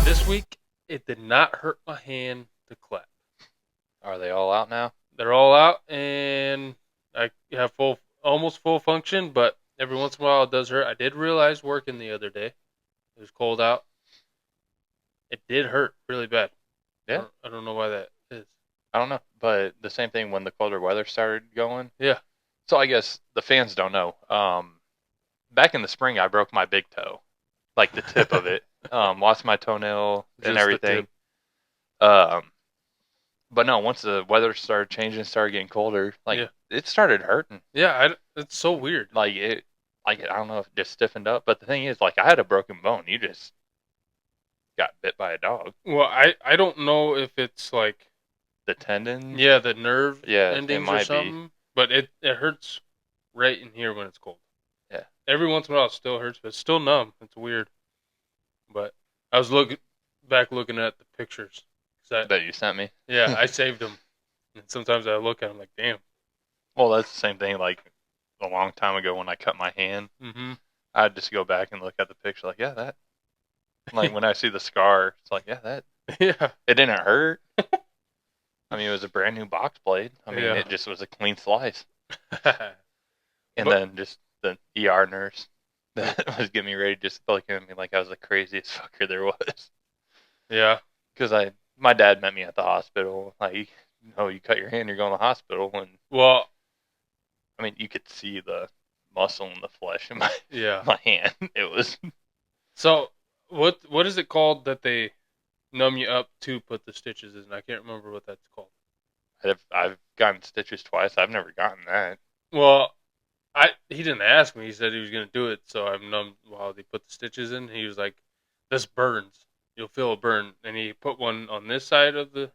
This week, it did not hurt my hand to clap. Are they all out now? They're all out, and I have almost full function, but every once in a while it does hurt. I did realize working the other day. It was cold out. It did hurt really bad. Yeah. I don't know why that is. I don't know. But the same thing when the colder weather started going. Yeah. So I guess the fans don't know. Back in the spring, I broke my big toe, like the tip of it. Lost my toenail and Just the everything. tip. But no, once the weather started changing, started getting colder, Yeah. it started hurting. Yeah, it's so weird. I don't know if it just stiffened up. But the thing is, I had a broken bone. You just got bit by a dog. Well, I don't know if it's like The tendon. the nerve Yeah, it endings or might be. something, but it hurts right in here when it's cold. Yeah. Every once in a while it still hurts, but it's still numb. It's weird. But I was looking at the pictures. That you sent me. Yeah, I saved them. And sometimes I look at them like, damn. Well, that's the same thing. Like a long time ago when I cut my hand, Mm-hmm. I'd just go back and look at the picture. Like, yeah, that. Like when I see the scar, it's like, yeah, that. Yeah. It didn't hurt. I mean, it was a brand new box blade. I mean, Yeah. it just was a clean slice. And But- then just the ER nurse that was getting me ready, just looking at me like I was the craziest fucker there was. Yeah. Because my dad met me at the hospital. Like, you cut your hand, you're going to the hospital, and Well, I mean, you could see the muscle and the flesh in my yeah. my hand. It was So what is it called that they numb you up to put the stitches in? I can't remember what that's called. I've gotten stitches twice. I've never gotten that. Well, he didn't ask me. He said he was gonna do it, so I'm numb while they put the stitches in. He was like, "This burns. You'll feel a burn." And he put one on this side of the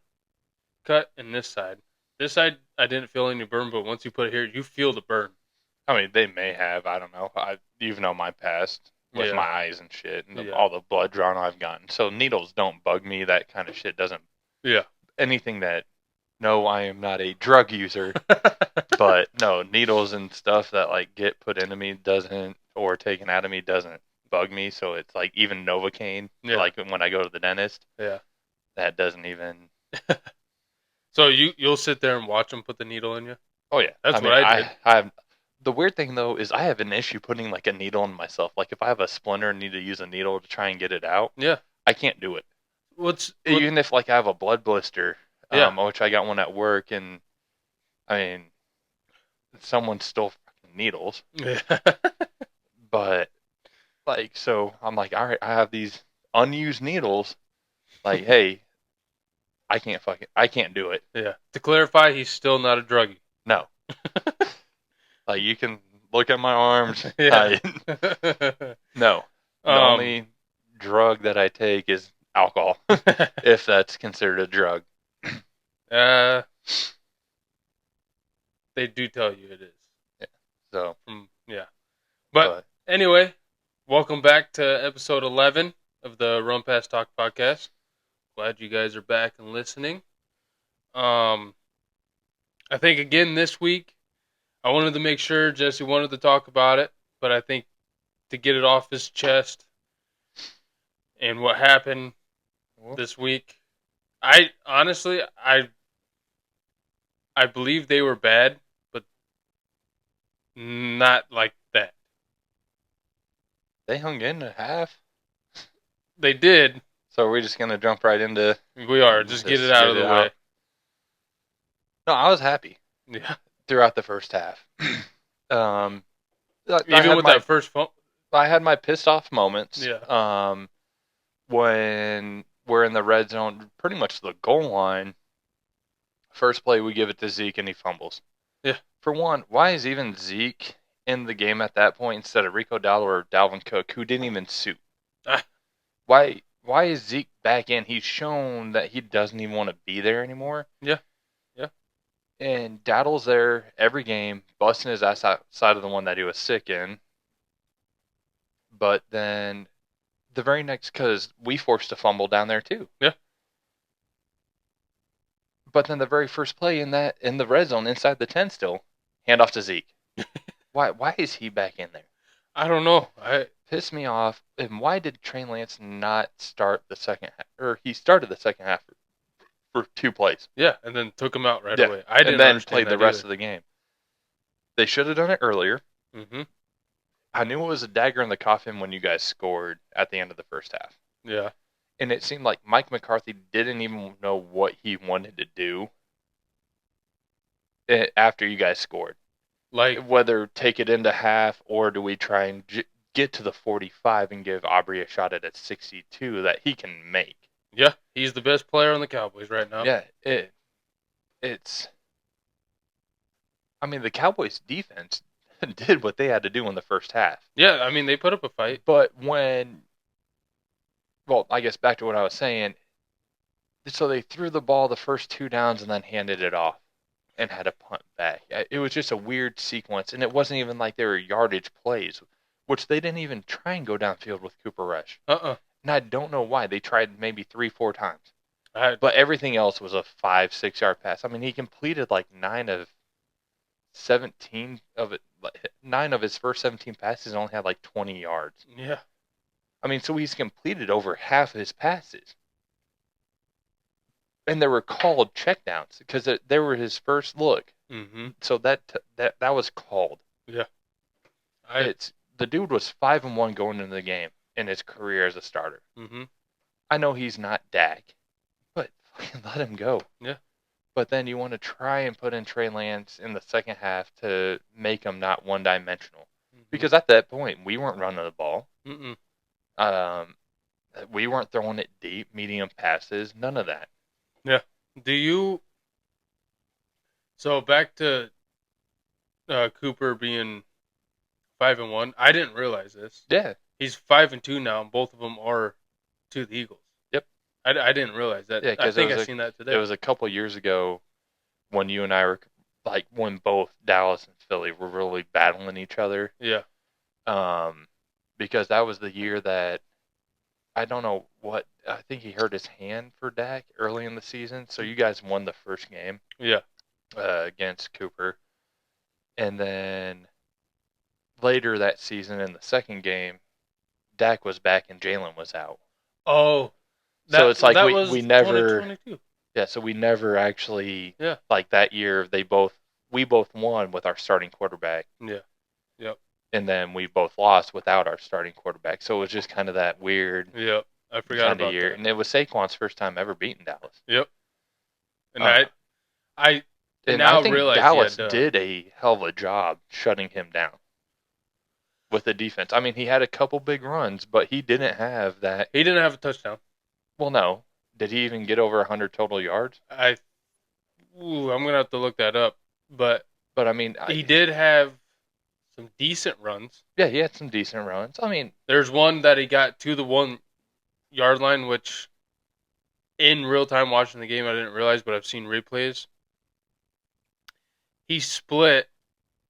cut and this side. This side I didn't feel any burn, but once you put it here, you feel the burn. I mean, they may have. I don't know. You know my past with Yeah. my eyes and shit, and Yeah. all the blood drawn I've gotten. So needles don't bug me. That kind of shit doesn't. Yeah. Anything that. No, I am not a drug user, but no, needles and stuff that get put into me doesn't, or taken out of me doesn't bug me. So it's like even Novocaine, Yeah. like when I go to the dentist, Yeah. that doesn't even. So you'll sit there and watch them put the needle in you? Oh yeah, That's what I did. I have. The weird thing though is I have an issue putting a needle in myself. Like if I have a splinter and need to use a needle to try and get it out, Yeah. I can't do it. What? Even if I have a blood blister, Yeah. which I got one at work, and I mean, someone stole fucking needles, Yeah. but so I'm like, all right, I have these unused needles. Like, hey, I can't do it. Yeah. To clarify, he's still not a druggie. No. Like you can look at my arms. Yeah. No. The only drug that I take is alcohol, if that's considered a drug. They do tell you it is. Yeah. So. Yeah. But anyway, welcome back to episode 11 of the Run Past Talk podcast. Glad you guys are back and listening. I think again this week, I wanted to make sure Jesse wanted to talk about it, but I think to get it off his chest and what happened this week, I honestly believe they were bad, but not like that. They hung in a half. They did. So are we just gonna jump right into? We are. Just get it out of the way. No, I was happy. Yeah. Throughout the first half. Even with that first phone. I had my pissed off moments. Yeah. When we're in the red zone, pretty much the goal line. First play, we give it to Zeke and he fumbles. Yeah. For one, why is even Zeke in the game at that point instead of Rico Dowdle or Dalvin Cook, who didn't even suit? Why is Zeke back in? He's shown that he doesn't even want to be there anymore. Yeah. And Dowdle's there every game, busting his ass outside of the one that he was sick in. But then the very next, because we forced a fumble down there too. Yeah. But then the very first play in the red zone inside the 10 still, hand off to Zeke. Why is he back in there? I don't know. Pissed me off. And why did Trey Lance not start the second half? Or he started the second half for 2 plays. Yeah, and then took him out right away. I didn't and then understand played that the rest either. of the game. They should have done it earlier. Mm-hmm. I knew it was a dagger in the coffin when you guys scored at the end of the first half. Yeah. And it seemed like Mike McCarthy didn't even know what he wanted to do after you guys scored. Like, whether take it into half or do we try and get to the 45 and give Aubrey a shot at a 62 that he can make. Yeah, he's the best player on the Cowboys right now. Yeah, it's. I mean, the Cowboys' defense did what they had to do in the first half. Yeah, I mean, they put up a fight. But when. Well, I guess back to what I was saying. So they threw the ball the first 2 downs and then handed it off and had a punt back. It was just a weird sequence, and it wasn't even like they were yardage plays, which they didn't even try and go downfield with Cooper Rush. And I don't know why. They tried maybe 3-4 times. But everything else was a 5-6 yard pass. I mean, he completed like 9 of 17 of it. 9 of his first 17 passes only had like 20 yards. Yeah. I mean, so he's completed over half of his passes. And there were called checkdowns because they were his first look. Mm-hmm. So that was called. Yeah. The dude was 5-1 going into the game in his career as a starter. Mm-hmm. I know he's not Dak, but fucking let him go. Yeah. But then you want to try and put in Trey Lance in the second half to make him not one-dimensional. Mm-hmm. Because at that point, we weren't running the ball. Mm-mm. We weren't throwing it deep, medium passes, none of that. Yeah. So back to Cooper being 5-1. I didn't realize this. Yeah. He's 5-2 now, and both of them are to the Eagles. Yep. I didn't realize that. Yeah, I think I seen that today. It was a couple years ago when you and I were like when both Dallas and Philly were really battling each other. Yeah. Because that was the year that I don't know what I think he hurt his hand for Dak early in the season. So you guys won the first game. Yeah. Against Cooper, and then later that season in the second game, Dak was back and Jalen was out. Oh. So it's like we never. 2022. Yeah, so we never actually. Yeah. Like that year, we both won with our starting quarterback. Yeah. Yep. And then we both lost without our starting quarterback. So it was just kind of that weird. Yep. I forgot about year. that. And it was Saquon's first time ever beating Dallas. Yep. And I think Dallas did a hell of a job shutting him down with the defense. I mean, he had a couple big runs, but he didn't have that. He didn't have a touchdown. Well, no. Did he even get over 100 total yards? I'm going to have to look that up. But I mean, he did have some decent runs. Yeah, he had some decent runs. I mean, there's one that he got to the 1 yard line, which in real time watching the game, I didn't realize, but I've seen replays. He split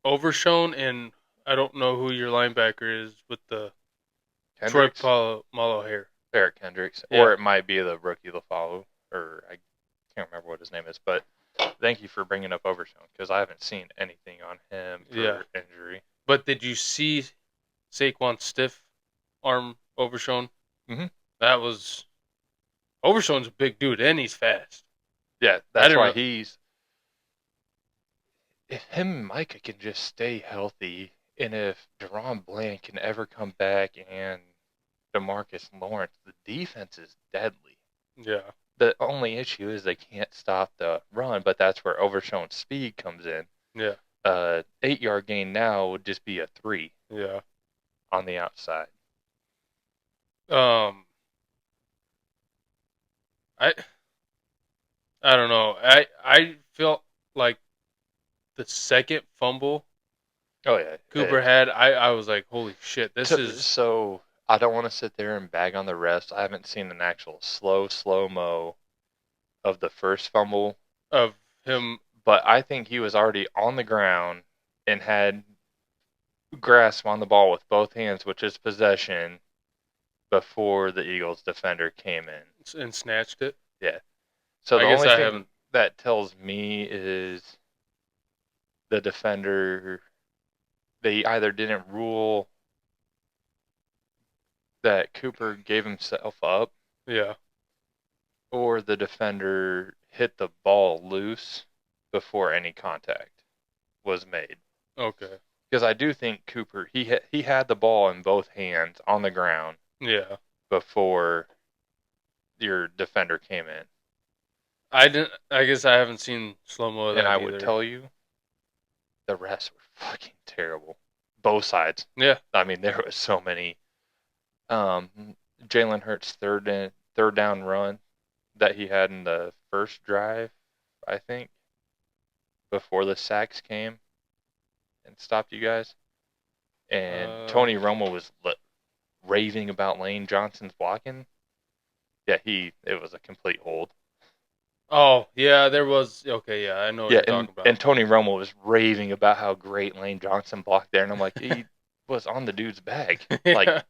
Overshown, and I don't know who your linebacker is with the Kendricks? Troy Malo hair. Eric Kendricks. Yeah. Or it might be the rookie LaFalu, or I can't remember what his name is. But thank you for bringing up Overshown, because I haven't seen anything on him for injury. But did you see Saquon's stiff arm Overshown? Mm-hmm. That was... Overshown's a big dude, and he's fast. Yeah, that's why he's... If him and Micah can just stay healthy, and if DaRon Bland can ever come back and DeMarcus Lawrence, the defense is deadly. Yeah. The only issue is they can't stop the run, but that's where Overshown speed comes in. Yeah. 8-yard gain now would just be a 3. Yeah. On the outside. I don't know. I feel like the second fumble Cooper had, I was like, holy shit, this is... So, I don't want to sit there and bag on the rest. I haven't seen an actual slow-mo of the first fumble. Of him. But I think he was already on the ground and had grasp on the ball with both hands, which is possession, before the Eagles defender came in. And snatched it? Yeah. So the only thing that tells me is the defender, they either didn't rule that Cooper gave himself up. Yeah. Or the defender hit the ball loose before any contact was made. Okay. Because I do think Cooper, he had the ball in both hands on the ground. Yeah. Before your defender came in. I guess I haven't seen slow-mo of that and I either. would tell you, the refs were fucking terrible. Both sides. Yeah. I mean, there was so many. Jalen Hurts' third down run that he had in the first drive, I think, before the sacks came and stopped you guys. And Tony Romo was raving about Lane Johnson's blocking. Yeah, it was a complete hold. Oh, yeah, there was. Okay, yeah, I know what you're talking about. And Tony Romo was raving about how great Lane Johnson blocked there, and I'm like, he was on the dude's bag. Like,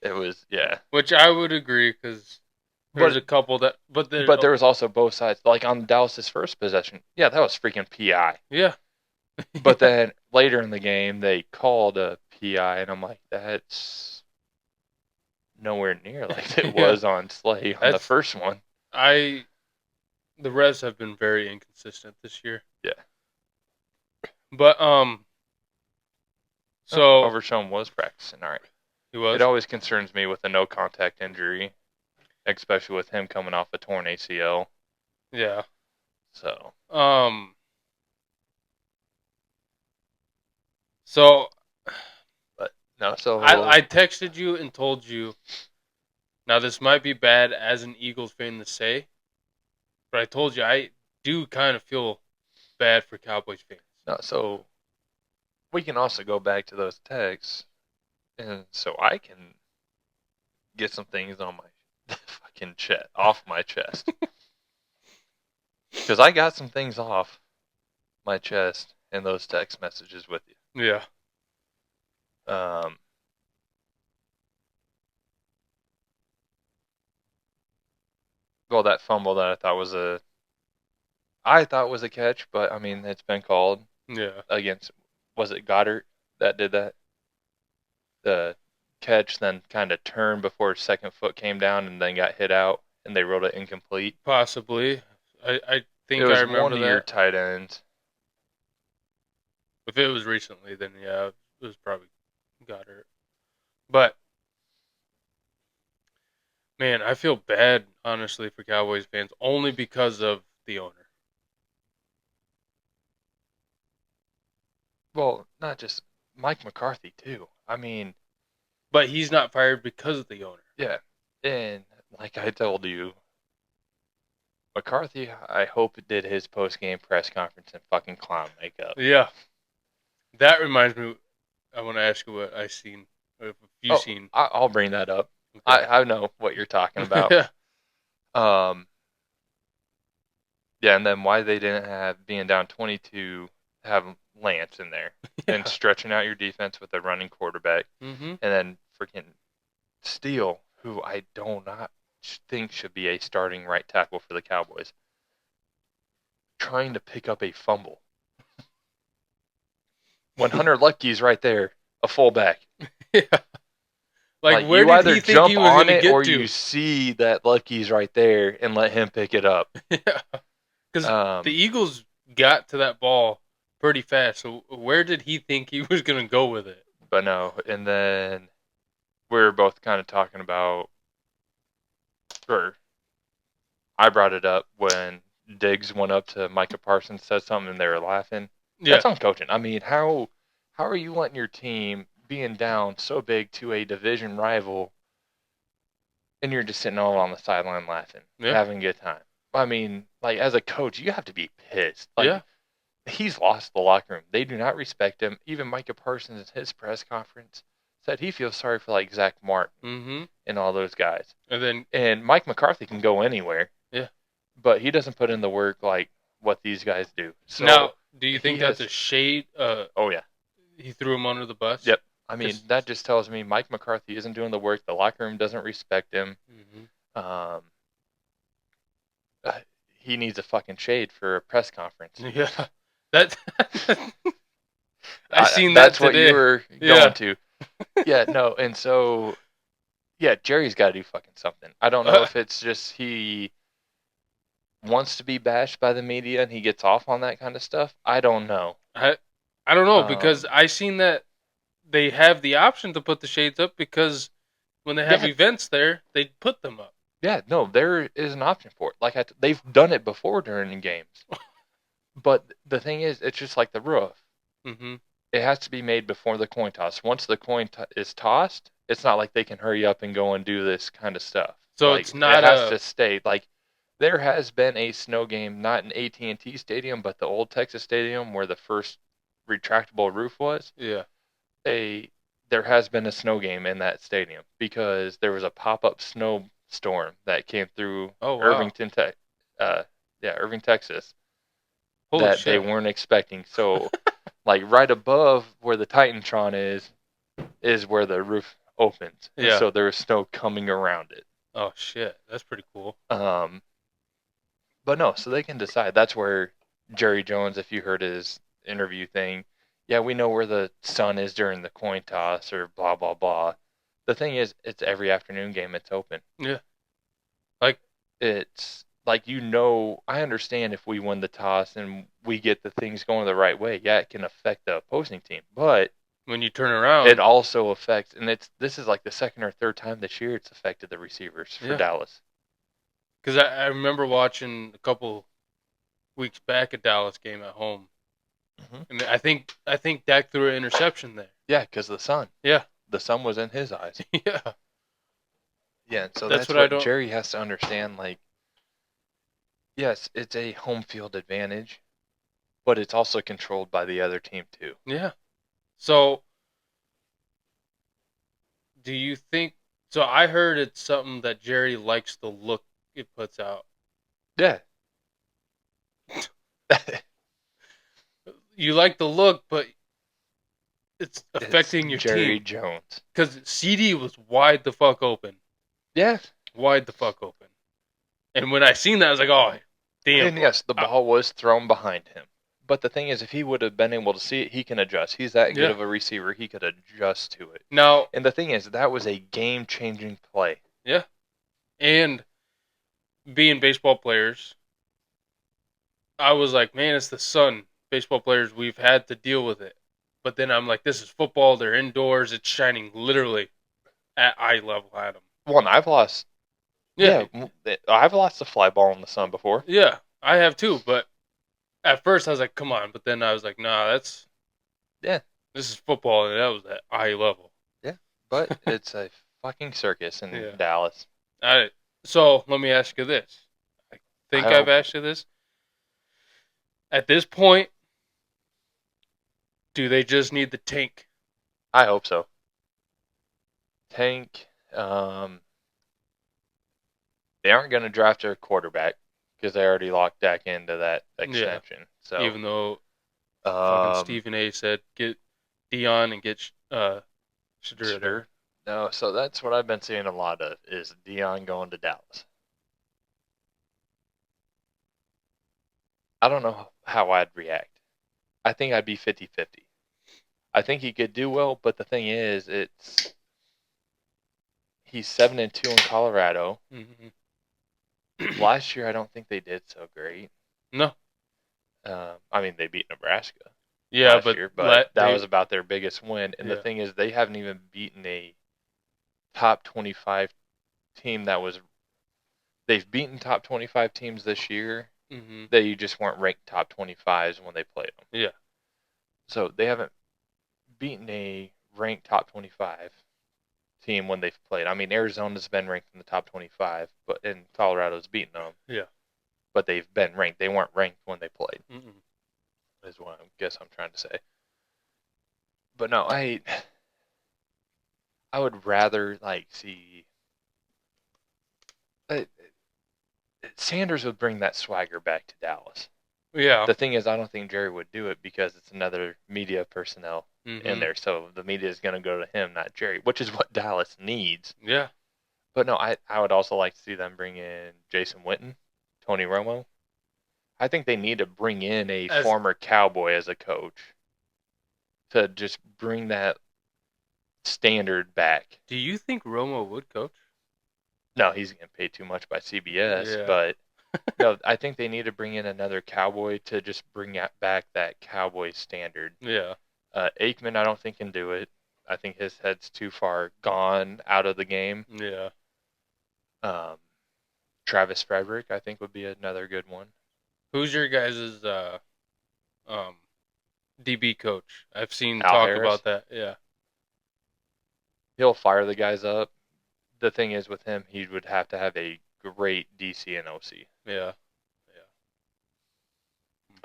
it was, yeah. Which I would agree, because there's a couple that, but there was also both sides. Like on Dallas's first possession, yeah, that was freaking PI. Yeah. But then later in the game, they called a PI, and I'm like, that's nowhere near like it was on Slay on the first one. The refs have been very inconsistent this year. Yeah. But so Overshown was practicing, all right. He was. It always concerns me with a no contact injury, especially with him coming off a torn ACL. Yeah. So. But no, so I texted you and told you. Now this might be bad as an Eagles fan to say, but I told you I do kind of feel bad for Cowboys fans. No, so we can also go back to those texts, and so I can get some things on my fucking chest, off my chest, because I got some things off my chest in those text messages with you. Yeah. Well, that fumble that I thought was a catch, but I mean, it's been called. Yeah. Against, was it Goddard that did that? The catch, then kind of turned before his second foot came down and then got hit out, and they wrote it incomplete. Possibly. I think it was I remember one of your tight ends. If it was recently, then yeah, it was probably Goddard. But man, I feel bad, honestly, for Cowboys fans only because of the owner. Well, not just Mike McCarthy, too. I mean... But he's not fired because of the owner. Yeah. And like I told you, McCarthy, I hope, did his post-game press conference in fucking clown makeup. Yeah. That reminds me, I want to ask you what I've seen. If you've seen. I'll bring that up. Okay. I know what you're talking about. Yeah. Yeah, and then why they didn't have, being down 22, have Lance in there. Yeah. And stretching out your defense with a running quarterback. Mm-hmm. And then freaking Steele, who I do not think should be a starting right tackle for the Cowboys, trying to pick up a fumble. When Hunter Luepke's right there, a fullback. Yeah. Like where you did he think he was going to get or to? You see that Luepke's right there and let him pick it up. Yeah. Because the Eagles got to that ball pretty fast. So where did he think he was going to go with it? But no. And then we were both kind of talking about, or I brought it up when Diggs went up to Micah Parsons, said something, and they were laughing. Yeah. That's on coaching. I mean, how are you letting your team, being down so big to a division rival, and you're just sitting all on the sideline laughing, having a good time? I mean, like, as a coach, you have to be pissed. Like, yeah. He's lost the locker room. They do not respect him. Even Micah Parsons, in his press conference, said he feels sorry for, like, Zach Martin and all those guys. And Mike McCarthy can go anywhere. Yeah. But he doesn't put in the work like what these guys do. So now, do you think that's a shade? Oh, yeah. He threw him under the bus? Yep. I mean, that just tells me Mike McCarthy isn't doing the work. The locker room doesn't respect him. Mm-hmm. He needs a fucking shade for a press conference. Yeah. I seen that That's today. What you were going to. Yeah, no, and so yeah, Jerry's got to do fucking something. I don't know if it's just he wants to be bashed by the media and he gets off on that kind of stuff. I don't know. I don't know because I seen that they have the option to put the shades up because when they have Yeah, events there, they put them up. yeah, no, there is an option for it. Like they've done it before during the games. But the thing is, it's just like the roof. Mm-hmm. It has to be made before the coin toss. Once the coin is tossed, it's not like they can hurry up and go and do this kind of stuff. So Like it's it not has a. to stay. Like there has been a snow game, not in AT&T Stadium, but the old Texas Stadium where the first retractable roof was. Yeah. A There has been a snow game in that stadium because there was a pop-up snowstorm that came through Oh wow. Irvington, uh, Irving, Texas, Holy that they shit. weren't expecting. So, like right above where the Titantron is where the roof opens, and Yeah. so there was snow coming around it. Oh shit. That's pretty cool. Um, but no, so they can decide. That's where Jerry Jones, if you heard his interview thing, yeah, we know where the sun is during the coin toss or blah blah blah. The thing is, it's every afternoon game. It's open. Yeah. Like. It's like I understand if we win the toss and we get the things going the right way. Yeah, it can affect the opposing team, but When you turn it around. also affects, and this is like the second or third time this year it's affected the receivers for Yeah. Dallas. Because I remember watching a couple weeks back a Dallas game at home, Mm-hmm. and I think Dak threw an interception there. Yeah, because Yeah. the sun was in his eyes. Yeah. Yeah, so That's that's what I what don't. Jerry has to understand. Like, yes, it's a home field advantage, but it's also controlled by the other team too. Yeah. So do you think? So I heard it's something that Jerry likes the look it puts out. Yeah. You like the look, but it's It's affecting your Jerry team Jones. because CD was wide the fuck open, Yeah. wide the fuck open. And when I seen that, I was like, oh, damn. And yes, the ball was thrown behind him. But the thing is, if he would have been able to see it, he can adjust. He's that good Yeah. of a receiver. He could adjust to it. Now, And the thing is, that was a game-changing play. yeah, and being baseball players, I was like, man, it's the sun. Baseball players, we've had to deal with it. But then I'm like, this is football. They're indoors. It's shining literally at eye level at them. One, I've lost. Yeah, Yeah, I've lost a fly ball in the sun before. yeah, I have too. But at first I was like, come on. But then I was like, nah, Yeah. this is football, and that was at eye level. Yeah. But it's a fucking circus in Yeah. Dallas. All right. So let me ask you this. I think I've asked you this. At this point, do they just need the tank? I hope so. Tank. Um, they aren't going to draft their quarterback because they already locked Dak into that extension. Yeah. So even though fucking Stephen A. said get Dion and get Shedeur. No, so that's what I've been seeing a lot of is Dion going to Dallas. I don't know how I'd react. I think I'd be 50-50. I think he could do well, but the thing is, he's 7-2 in Colorado. Mm-hmm. Last year, I don't think they did so great. No. I mean, they beat Nebraska. Yeah, last year, but that was about their biggest win. And the thing is, they haven't even beaten a top 25 team that was. They've beaten top 25 teams this year. Mm-hmm. They just weren't ranked top 25s when they played them. Yeah. So they haven't beaten a ranked top 25 team when they've played. I mean, Arizona's been ranked in the top 25, and Colorado's beaten them. Yeah. But they've been ranked. They weren't ranked when they played. Mm-mm. Is what I guess I'm trying to say. But no, I would rather see. Sanders would bring that swagger back to Dallas. Yeah. The thing is, I don't think Jerry would do it because it's another media personnel in there. So the media is going to go to him, not Jerry, which is what Dallas needs. Yeah. But no, I would also like to see them bring in Jason Witten, Tony Romo. I think they need to bring in a former Cowboy as a coach to just bring that standard back. Do you think Romo would coach? No, he's getting paid too much by CBS, Yeah. but no, I think they need to bring in another Cowboy to just bring back that Cowboy standard. Yeah. Aikman, I don't think can do it. I think his head's too far gone out of the game. Yeah. Travis Frederick, I think, would be another good one. Who's your guys' DB coach? I've seen Al talk Harris. about that. Yeah. He'll fire the guys up. The thing is with him, he would have to have a great DC and OC. Yeah.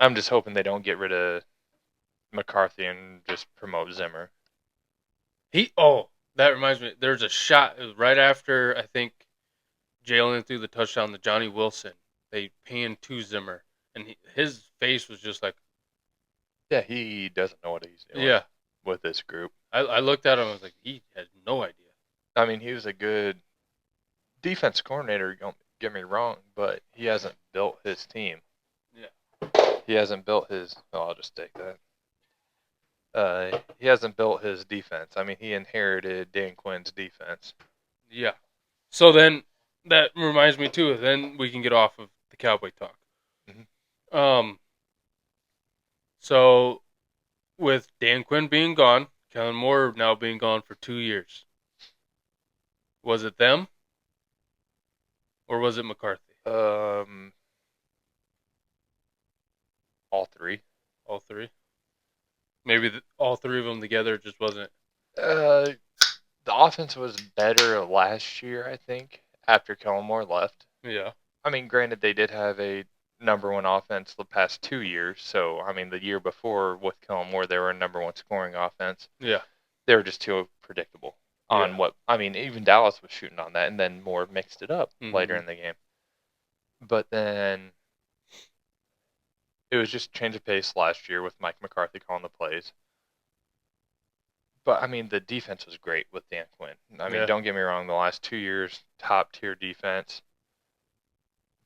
I'm just hoping they don't get rid of McCarthy and just promote Zimmer. That reminds me. There's a shot. It was right after, I think, Jalen threw the touchdown to Johnny Wilson. They panned to Zimmer, and his face was just like, yeah, he doesn't know what he's doing. Yeah. With this group. I looked at him. I was like, he has no idea. I mean, he was a good defense coordinator. Don't get me wrong, but he hasn't built his team. Yeah. He hasn't built his. Oh, I'll just take that. He hasn't built his defense. I mean, he inherited Dan Quinn's defense. Yeah. So then that reminds me too. Then we can get off of the Cowboy talk. Mm-hmm. So with Dan Quinn being gone, Kellen Moore now being gone for 2 years, was it them or was it McCarthy? All three. All three. Maybe all three of them together just wasn't. The offense was better last year, I think, after Kellen Moore left. Yeah. I mean, granted, they did have a number one offense the past 2 years. So, I mean, the year before with Kellen Moore, they were a number one scoring offense. Yeah. They were just too predictable on what, I mean, even Dallas was shooting on that, and then Moore mixed it up later in the game. But then it was just change of pace last year with Mike McCarthy calling the plays. But, I mean, the defense was great with Dan Quinn. I mean, don't get me wrong, the last 2 years, top-tier defense.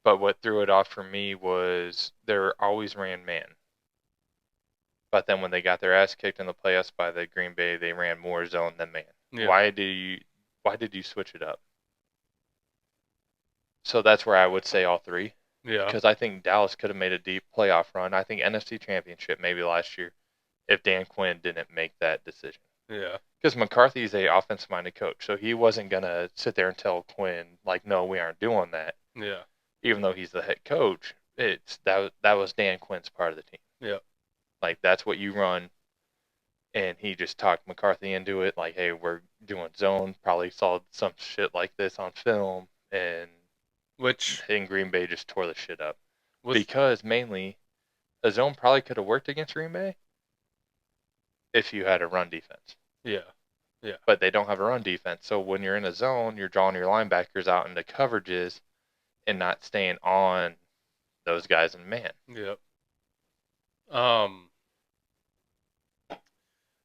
But what threw it off for me was they always ran man. But then when they got their ass kicked in the playoffs by the Green Bay, they ran more zone than man. Yeah. Why did you switch it up? So that's where I would say all three. Yeah. Because I think Dallas could have made a deep playoff run. I think NFC Championship maybe last year if Dan Quinn didn't make that decision. Yeah. Because McCarthy's a offense-minded coach, so he wasn't going to sit there and tell Quinn, like, no, we aren't doing that. Yeah. Even though he's the head coach, that was Dan Quinn's part of the team. Yeah. Like, that's what you run. And he just talked McCarthy into it, like, hey, we're doing zone. Probably saw some shit like this on film. And in Green Bay just tore the shit up. Because mainly, a zone probably could have worked against Green Bay if you had a run defense. Yeah. Yeah. But they don't have a run defense. So when you're in a zone, you're drawing your linebackers out into coverages and not staying on those guys in man. Yep.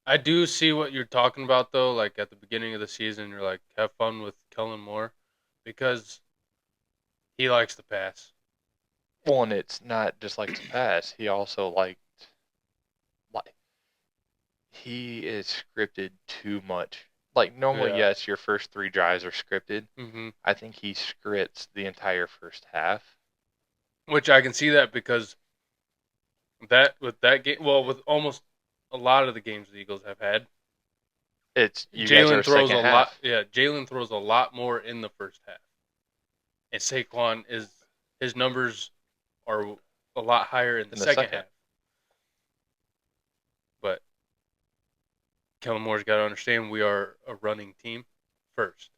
I do see what you're talking about, though. Like, at the beginning of the season, you're like, have fun with Kellen Moore because he likes to pass. Well, and it's not just like to pass. He also he is scripted too much. Like, normally, yes, your first 3 drives are scripted. Mm-hmm. I think he scripts the entire first half. Which I can see that because with that game, well, with almost a lot of the games the Eagles have had, Jalen throws a lot. Yeah, Jalen throws a lot more in the first half, and Saquon his numbers are a lot higher in the second half. But Kellen Moore's got to understand we are a running team first.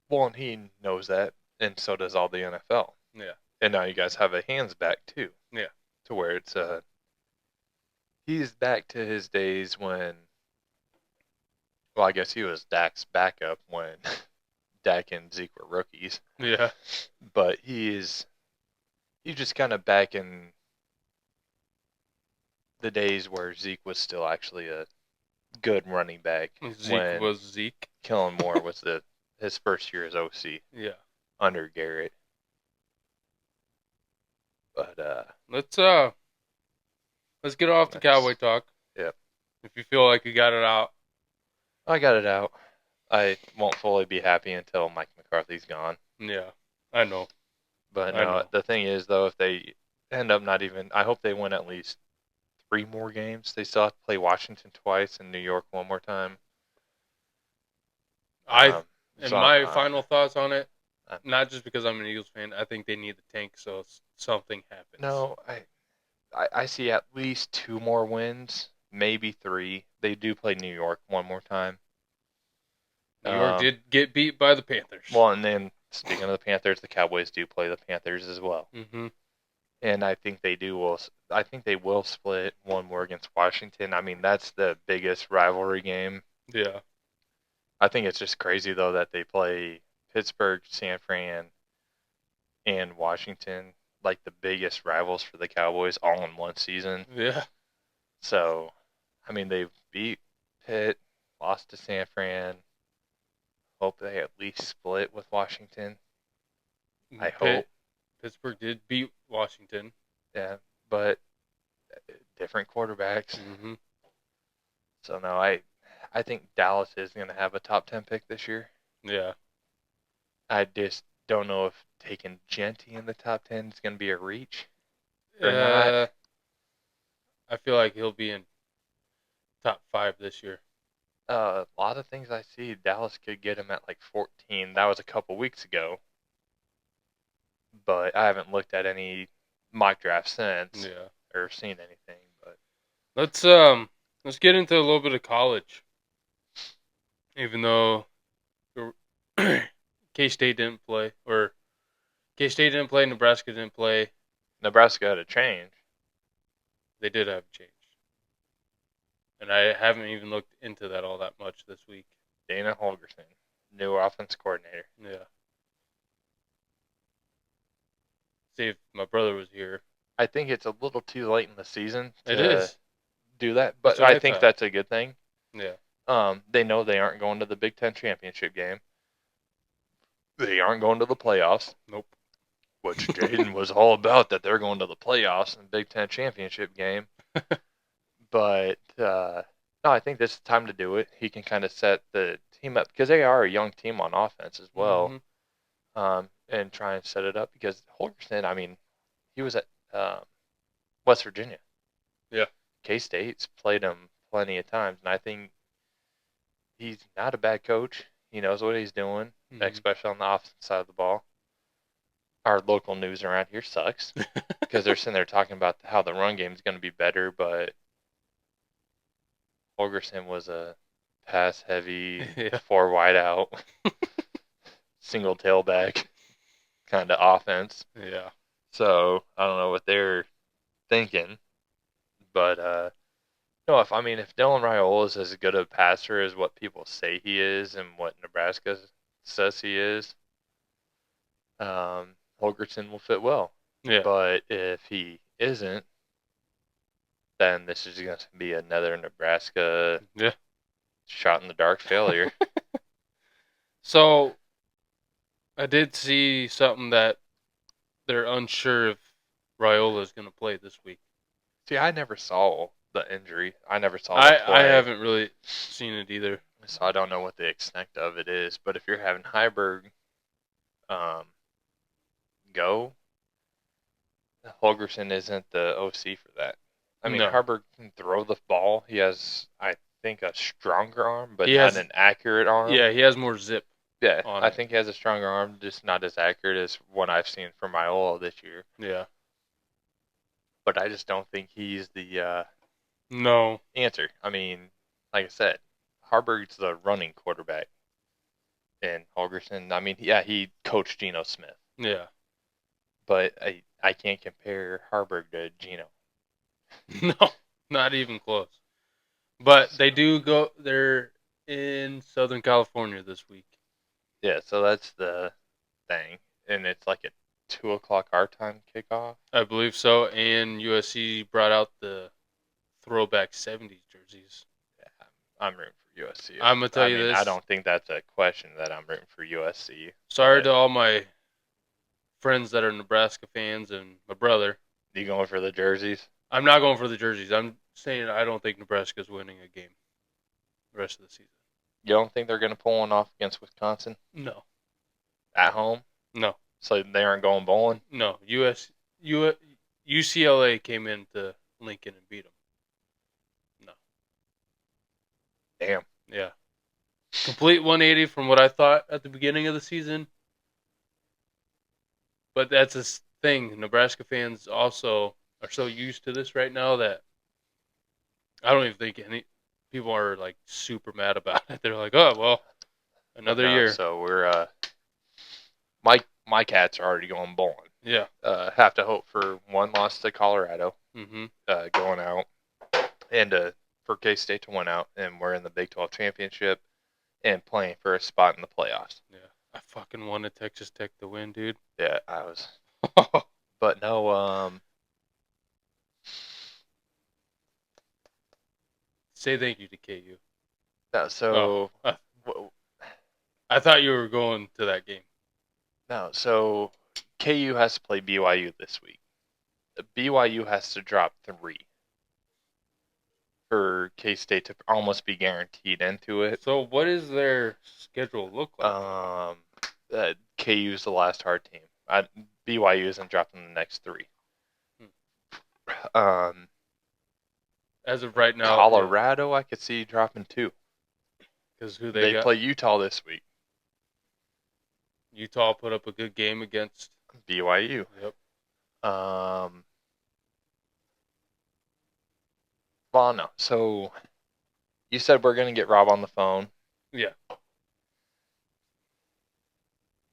Well, and he knows that, and so does all the NFL. Yeah. And now you guys have a hands back too. Yeah. To where it's he's back to his days when, well, I guess he was Dak's backup when Dak and Zeke were rookies. Yeah. But he's just kind of back in the days where Zeke was still actually a good running back. Zeke was Zeke. Kellen Moore was his first year as OC. Yeah. Under Garrett. But let's get off the Cowboy talk. Yep. If you feel like you got it out. I got it out. I won't fully be happy until Mike McCarthy's gone. Yeah, I know. But no, the thing is, though, if they end up not even, I hope they win at least 3 more games. They still have to play Washington twice and New York one more time. My final thoughts on it, not just because I'm an Eagles fan, I think they need the tank so something happens. No, I see at least 2 more wins, maybe 3. They do play New York one more time. New York did get beat by the Panthers. Well, and then speaking of the Panthers, the Cowboys do play the Panthers as well. Mm-hmm. And I think they do. I think they will split one more against Washington. I mean, that's the biggest rivalry game. Yeah. I think it's just crazy though that they play Pittsburgh, San Fran, and Washington, like the biggest rivals for the Cowboys, all in one season. Yeah. So, I mean, they beat Pitt, lost to San Fran. Hope they at least split with Washington. I hope. Pittsburgh did beat Washington. Yeah, but different quarterbacks. Mm-hmm. So no, I think Dallas is going to have a top 10 pick this year. Yeah. I just don't know if taking Genty in the top 10 is going to be a reach or not. I feel like he'll be in top 5 this year. A lot of things I see, Dallas could get him at like 14. That was a couple weeks ago. But I haven't looked at any mock draft since or seen anything. But let's get into a little bit of college. Even though K-State didn't play, or K-State didn't play, Nebraska didn't play. Nebraska had a change. They did have a change. And I haven't even looked into that all that much this week. Dana Holgorsen, new offense coordinator. Yeah. See, if my brother was here. I think it's a little too late in the season to do that, but I think that's a good thing. Yeah. They know they aren't going to the Big Ten championship game. They aren't going to the playoffs. Nope. Which Jaden was all about, that they're going to the playoffs and Big Ten championship game. But no, I think this is time to do it. He can kind of set the team up because they are a young team on offense as well, and try and set it up because Holgorsen, I mean, he was at West Virginia. Yeah. K-State's played him plenty of times, and I think he's not a bad coach. He knows what he's doing, especially on the offensive side of the ball. Our local news around here sucks because they're sitting there talking about how the run game is going to be better, but Holgorsen was a pass-heavy, 4 wide out, single tailback kind of offense. Yeah. So I don't know what they're thinking, but no. If Dylan Raiola is as good a passer as what people say he is and what Nebraska says he is, Holgorsen will fit well. Yeah. But if he isn't, then this is going to be another Nebraska shot in the dark failure. So, I did see something that they're unsure if Raiola is going to play this week. See, I never saw the injury. I never saw the play. I haven't really seen it either. So I don't know what the extent of it is. But if you're having Heiberg go, Holgorsen isn't the OC for that. I mean, Heiberg can throw the ball. He has, I think, a stronger arm, but not an accurate arm. Yeah, he has more zip. Yeah, I think he has a stronger arm, just not as accurate as what I've seen from Raiola this year. Yeah. But I just don't think he's the answer. I mean, like I said, Heiberg's the running quarterback. And Holgorsen, I mean, yeah, he coached Geno Smith. Yeah. But I can't compare Heiberg to Geno. No, not even close. But they do go, they're in Southern California this week. Yeah, so that's the thing. And it's like a 2 o'clock our time kickoff. I believe so. And USC brought out the throwback 70s jerseys. Yeah, I'm rooting for USC. I'm going to tell you this. I don't think that's a question that I'm rooting for USC. Sorry to all my friends that are Nebraska fans and my brother. You going for the jerseys? I'm not going for the jerseys. I'm saying I don't think Nebraska's winning a game the rest of the season. You don't think they're going to pull one off against Wisconsin? No. At home? No. So they aren't going bowling? No. UCLA came into Lincoln and beat them. No. Damn. Yeah. Complete 180 from what I thought at the beginning of the season. But that's a thing. Nebraska fans also are so used to this right now that I don't even think any people are like super mad about it. They're like, oh well, another year. So we're my Cats are already going bowling. Yeah. Have to hope for one loss to Colorado. Mm-hmm. Going out and for K-State to win out, and we're in the Big 12 championship and playing for a spot in the playoffs. Yeah, I fucking wanted Texas Tech to win, dude. Yeah, I was. But no. Say thank you to KU. No, so. I thought you were going to that game. No, so KU has to play BYU this week. BYU has to drop 3 for K-State to almost be guaranteed into it. So what does their schedule look like? KU's the last hard team. BYU isn't dropping the next 3. As of right now, Colorado, I could see dropping 2. Because they play Utah this week. Utah put up a good game against BYU. Yep. Well, no. So you said we're gonna get Rob on the phone. Yeah.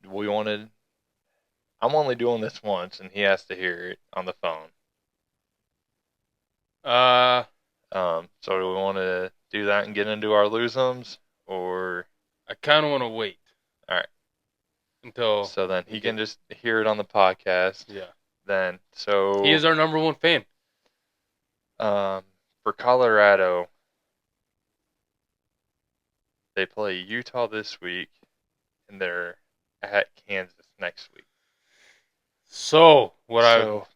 I'm only doing this once, and he has to hear it on the phone. So do we want to do that and get into our lose-ems, or? I kind of want to wait. All right. Until. So then he can just hear it on the podcast. Yeah. Then so. He is our number one fan. For Colorado, they play Utah this week, and they're at Kansas next week. So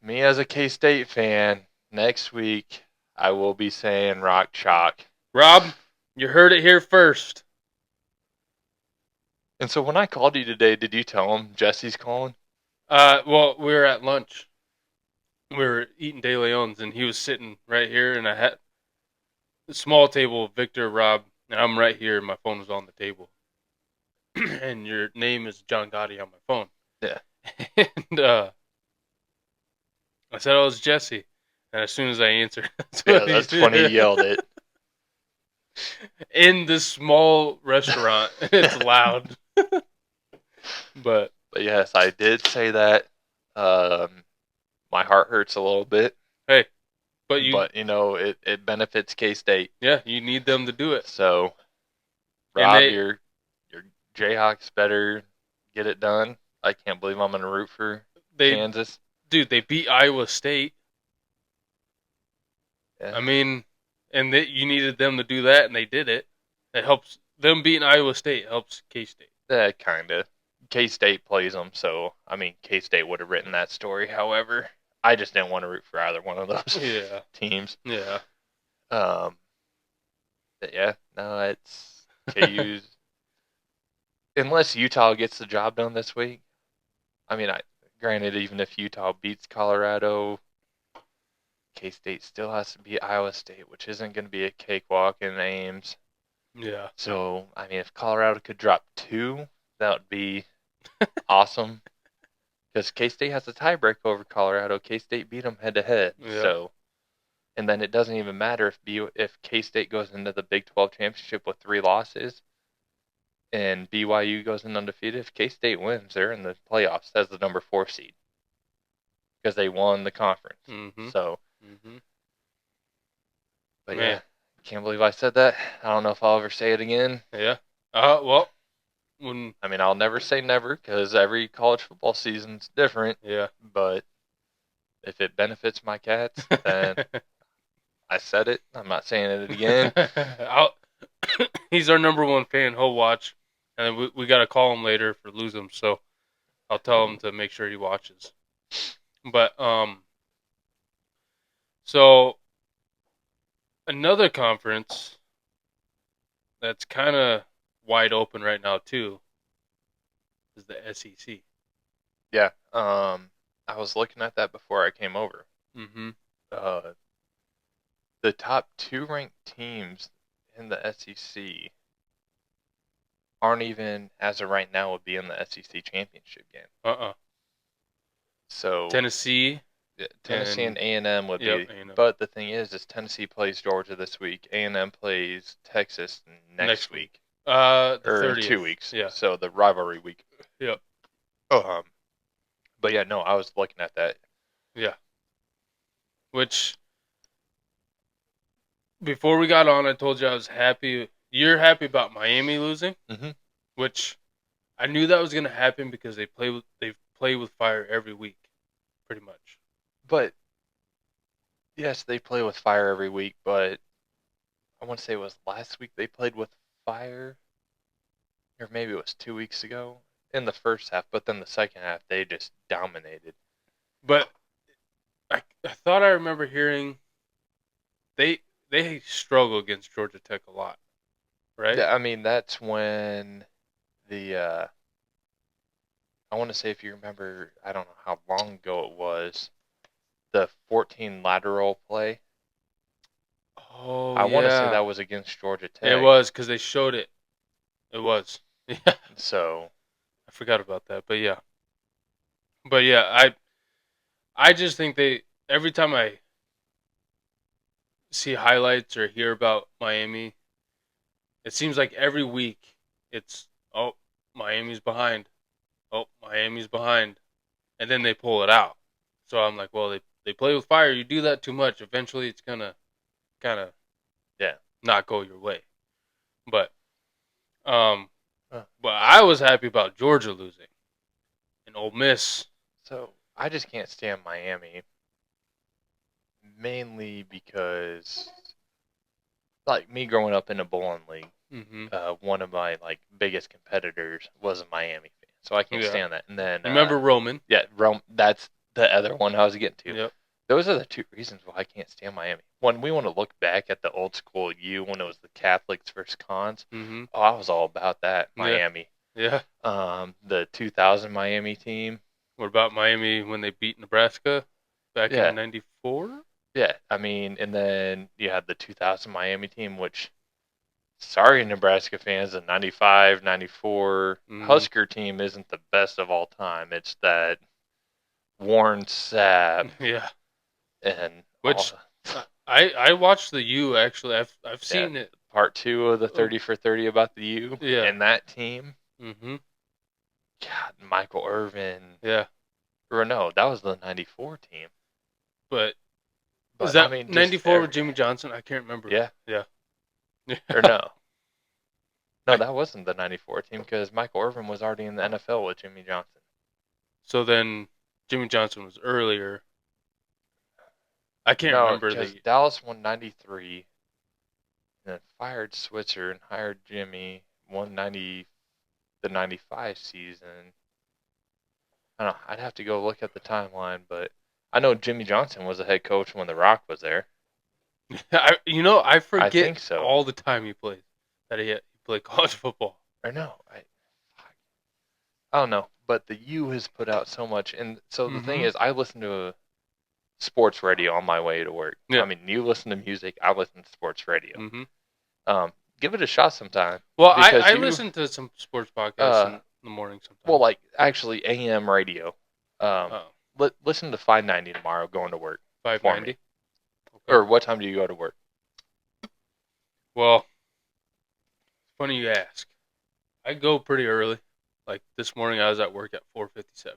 me as a K-State fan, next week I will be saying Rock Chalk. Rob, you heard it here first. And so when I called you today, did you tell him Jesse's calling? Well, we were at lunch. We were eating De Leon's, and he was sitting right here, and I had a small table, Victor, Rob, and I'm right here, and my phone was on the table. And your name is John Gotti on my phone. Yeah. And I said, oh, it's Jesse. And as soon as I answered, that's funny you yelled it. In this small restaurant, it's loud. But yes, I did say that. My heart hurts a little bit. Hey, but it benefits K-State. Yeah, you need them to do it. So, Rob, your Jayhawks better get it done. I can't believe I'm going to root for Kansas. Dude, they beat Iowa State. Yeah. I mean, and you needed them to do that, and they did it. It helps them beating Iowa State helps K-State. Yeah, kind of. K-State plays them, so I mean, K-State would have written that story. However, I just didn't want to root for either one of those teams. Yeah. But yeah, no, it's KU's. Unless Utah gets the job done this week. I mean, granted, even if Utah beats Colorado, K-State still has to beat Iowa State, which isn't going to be a cakewalk in Ames. Yeah. So, I mean, if Colorado could drop 2, that would be awesome. Because K-State has a tiebreak over Colorado. K-State beat them head-to-head. Yeah. So, and then it doesn't even matter if K-State goes into the Big 12 championship with 3 losses and BYU goes in undefeated. If K-State wins, they're in the playoffs as the number 4 seed because they won the conference. Mm-hmm. So, but Man. yeah, can't believe I said that. I don't know if I'll ever say it again. Yeah. Well, I mean, I'll never say never because every college football season's different. Yeah. But if it benefits my Cats, then I said it. I'm not saying it again. He's our number one fan. He'll watch, and then we got to call him later for lose him. So I'll tell him to make sure he watches. But so another conference that's kind of wide open right now too is the SEC. Yeah. I was looking at that before I came over. Mm-hmm. The top 2 ranked teams in the SEC aren't even, as of right now, would be in the SEC championship game. So Tennessee and A&M would be. A&M. But the thing is Tennessee plays Georgia this week. A&M plays Texas next week. The or 30th. 2 weeks. Yeah. So the rivalry week. Yep. But yeah, no, I was looking at that. Yeah. Which, before we got on, I told you I was happy. You're happy about Miami losing, which I knew that was going to happen because they play with fire every week, pretty much. But yes, they play with fire every week. But I want to say it was last week they played with fire, or maybe it was 2 weeks ago in the first half. But then the second half they just dominated. But I thought I remember hearing they struggle against Georgia Tech a lot, right? Yeah, I mean that's when the I want to say, if you remember, I don't know how long ago it was, the 14 lateral play. Oh, I want to say that was against Georgia Tech. It was because they showed it. It was. Yeah. So I forgot about that, but yeah. But yeah, I just think every time I see highlights or hear about Miami, it seems like every week it's Miami's behind. Oh, Miami's behind. And then they pull it out. So I'm like, well, they play with fire. You do that too much, eventually it's gonna kind of not go your way. But but I was happy about Georgia losing and Ole Miss. So I just can't stand Miami, mainly because, like, me growing up in a bowling league, one of my biggest competitors was a Miami fan, so I can't stand that. And then remember Roman? Yeah, that's the other one I was getting to. Yep. Those are the 2 reasons why I can't stand Miami. When we want to look back at the old school when it was the Catholics versus Cons, I was all about that Miami. Yeah. The 2000 Miami team. What about Miami when they beat Nebraska back in '94? Yeah, I mean, and then you had the 2000 Miami team, which, sorry, Nebraska fans, the 95, 94 Husker team isn't the best of all time. It's that Warren Sapp. Yeah. And which I watched the U, actually. I've seen it. Part 2 of the 30 for 30 about the U. Yeah. And that team. Mm-hmm. God, Michael Irvin. Yeah. Or no, that was the 94 team. But is that 94 with Jimmy Johnson? I can't remember. Yeah. Yeah. Or no. No, that wasn't the 94 team because Michael Irvin was already in the NFL with Jimmy Johnson. So then Jimmy Johnson was earlier. I can't remember. Because Dallas won 93, and then fired Switzer and hired Jimmy, won the 95 season. I don't know. I'd have to go look at the timeline, but I know Jimmy Johnson was the head coach when The Rock was there. I forget I think so. all the time he played. That he played college football. Or no. I don't know. But the U has put out so much. And so the thing is, I listen to sports radio on my way to work. Yeah. I mean, you listen to music, I listen to sports radio. Give it a shot sometime. Well, I listen to some sports podcasts in the morning sometimes. Well, actually AM radio. Listen to 590 tomorrow going to work. 590? Okay. Or what time do you go to work? Well, it's funny you ask. I go pretty early. Like this morning I was at work at 4:57.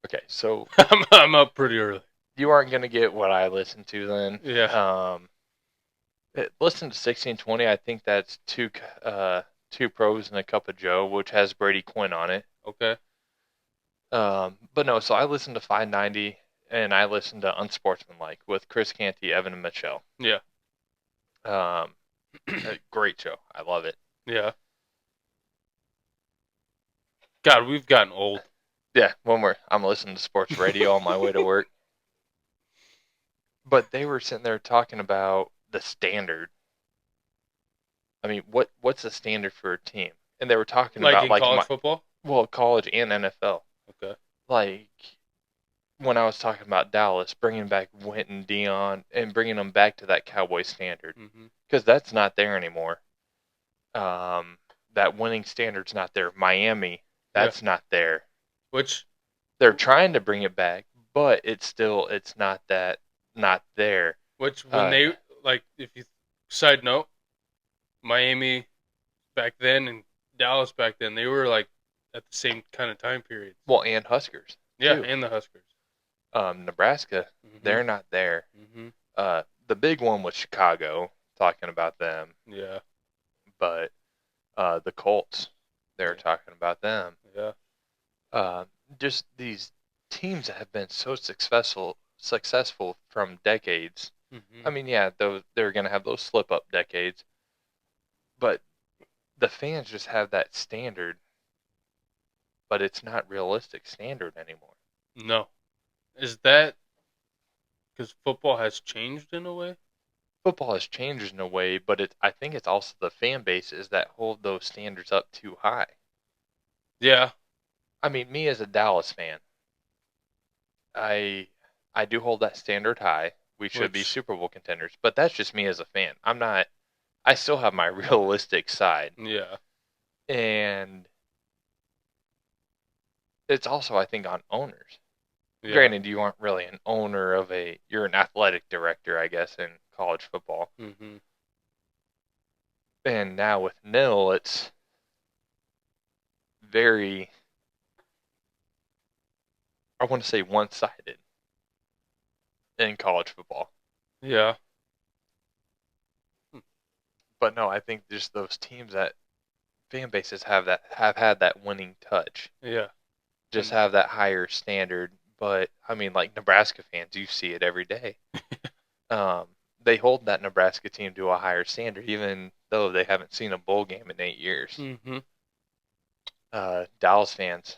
Okay, so I'm up pretty early. You aren't going to get what I listen to then. Yeah. Listen to 1620. I think that's two pros and a cup of Joe, which has Brady Quinn on it. Okay. But no, so I listen to 590 and I listen to Unsportsmanlike with Chris Canty, Evan, and Michelle. Yeah. Great show. I love it. Yeah. God, we've gotten old. Yeah, I'm listening to sports radio on my way to work. But they were sitting there talking about the standard I mean, what's the standard for a team? And they were talking Like about in college football? well, college and NFL. Okay. Like when I was talking about Dallas, bringing back Wynton, Dion, and bringing them back to that Cowboy standard, because that's not there anymore. That winning standard's not there. Miami, that's not there. Which they're trying to bring it back, but it's not there. Which when they if you side note, Miami back then and Dallas back then, they were like at the same kind of time period. Well, and Huskers. Yeah, too. And the Huskers. Nebraska, they're not there. The big one was Chicago, talking about them. Yeah. But the Colts, they're talking about them. Yeah. Just these teams that have been so successful from decades. I mean, yeah, they're going to have those slip up decades, but the fans just have that standard, but it's not realistic standard anymore. No. Is that because football has changed in a way? Football has changed in a way, but I think it's also the fan bases that hold those standards up too high. Yeah. I mean, me as a Dallas fan, I do hold that standard high. We should be Super Bowl contenders, but that's just me as a fan. I still have my realistic side. Yeah. And it's also, I think, on owners. Yeah. Granted, you aren't really an owner you're an athletic director, I guess, in college football. And now with NIL, it's very, I want to say, one-sided in college football. Yeah. But no, I think just those teams that fan bases have had that winning touch. Yeah. Just have that higher standard. But I mean, like Nebraska fans, you see it every day. They hold that Nebraska team to a higher standard, even though they haven't seen a bowl game in 8 years. Dallas fans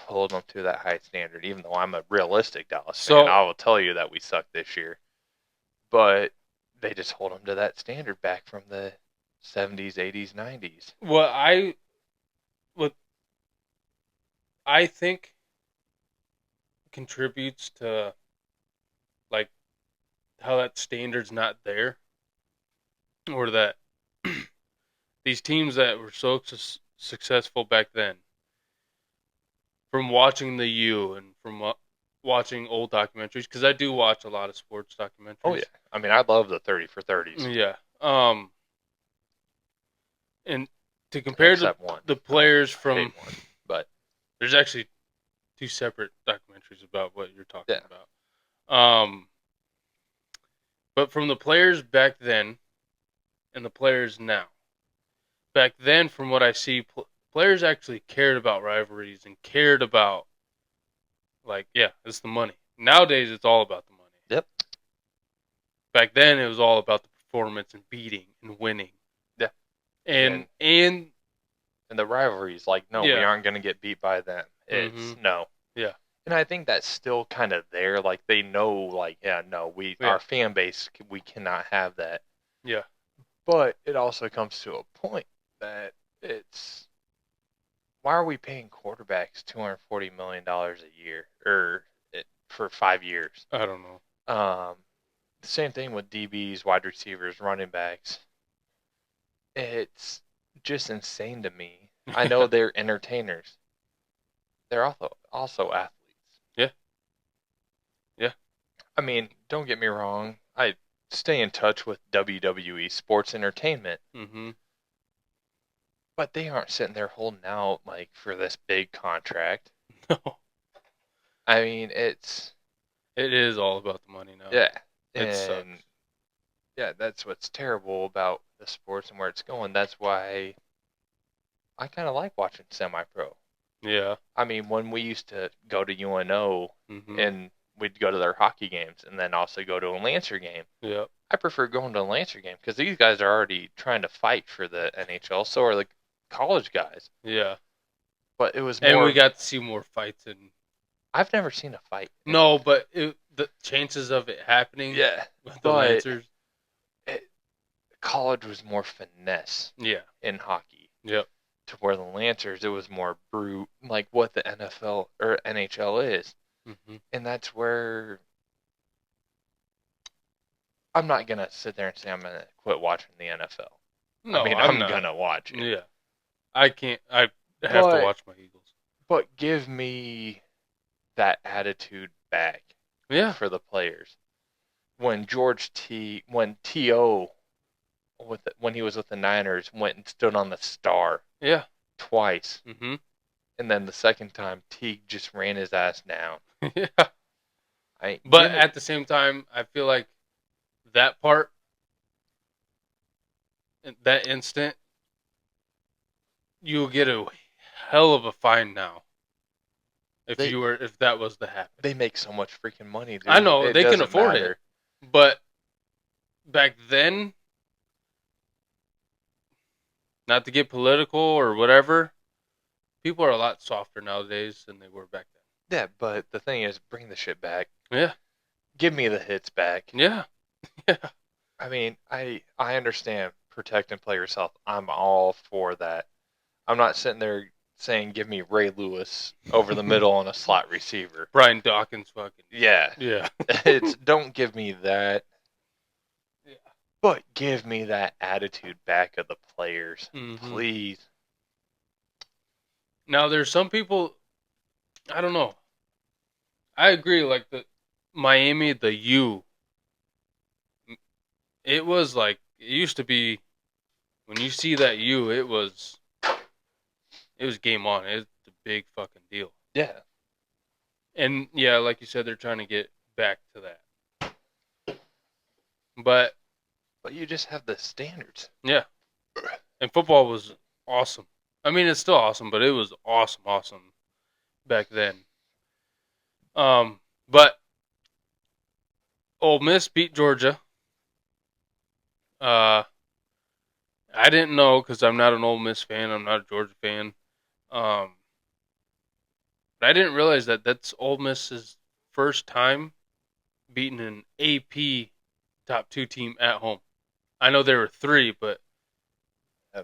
hold them to that high standard, even though I'm a realistic Dallas fan. I will tell you that we suck this year. But they just hold them to that standard back from the 70s, 80s, 90s. What I think contributes to like how that standard's not there, or that these teams that were so successful back then, from watching the U and from watching old documentaries, because I do watch a lot of sports documentaries. Oh yeah, I mean, I love the 30 for 30s. Yeah. And to compare to the players from, but there's actually 2 separate documentaries about what you're talking about. But from the players back then and the players now. Back then, from what I see, players actually cared about rivalries and cared about, it's the money. Nowadays, it's all about the money. Yep. Back then, it was all about the performance and beating and winning. Yeah. And the rivalries, we aren't going to get beat by them. It's no. Yeah. And I think that's still kind of there. Like, they know, our fan base, we cannot have that. Yeah. But it also comes to a point that it's, why are we paying quarterbacks $240 million a year for 5 years? I don't know. The same thing with DBs, wide receivers, running backs. It's just insane to me. I know they're entertainers. They're also athletes. Yeah. Yeah. I mean, don't get me wrong. I stay in touch with WWE Sports Entertainment. But they aren't sitting there holding out for this big contract. No. I mean, it is all about the money now. Yeah. It sucks. Yeah, that's what's terrible about the sports and where it's going. That's why I kind of like watching semi-pro. Yeah. I mean, when we used to go to UNO and we'd go to their hockey games and then also go to a Lancer game. Yeah. I prefer going to a Lancer game because these guys are already trying to fight for the NHL. So are the college guys. Yeah. But it was more... And we got to see more fights. I've never seen a fight. No, but the chances of it happening with the Lancers... college was more finesse. Yeah. In hockey. Yep. To where the Lancers, it was more brute, like what the NFL or NHL is. Mm-hmm. And that's where I'm not gonna sit there and say I'm gonna quit watching the NFL. No, I mean, I'm gonna watch it. Yeah. I can't. I have to watch my Eagles. But give me that attitude back. Yeah. For the players. When when T.O. when he was with the Niners, went and stood on the star. Yeah. Twice. Mm-hmm. And then the second time, Teague just ran his ass down. Yeah. But at the same time, I feel like that part, that instant, you'll get a hell of a fine now. If that was to happen. They make so much freaking money, dude. I know, they can afford it. But back then, not to get political or whatever, people are a lot softer nowadays than they were back then. Yeah, but the thing is, bring the shit back. Yeah. Give me the hits back. Yeah. Yeah. I mean, I understand protect and play yourself. I'm all for that. I'm not sitting there saying give me Ray Lewis over the middle on a slot receiver. Brian Dawkins fucking. Yeah. Yeah. Don't give me that. Yeah. But give me that attitude back of the players. Mm-hmm. Please. Now there's some people, I don't know. I agree, like the Miami, the U. It was like, it used to be, when you see that U, it was game on. It's a big fucking deal. Yeah. And yeah, like you said, they're trying to get back to that. But you just have the standards. Yeah. And football was awesome. I mean, it's still awesome, but it was awesome back then. But Ole Miss beat Georgia. I didn't know because I'm not an Ole Miss fan. I'm not a Georgia fan. But I didn't realize that that's Ole Miss's first time beating an AP top 2 team at home. I know there were 3, but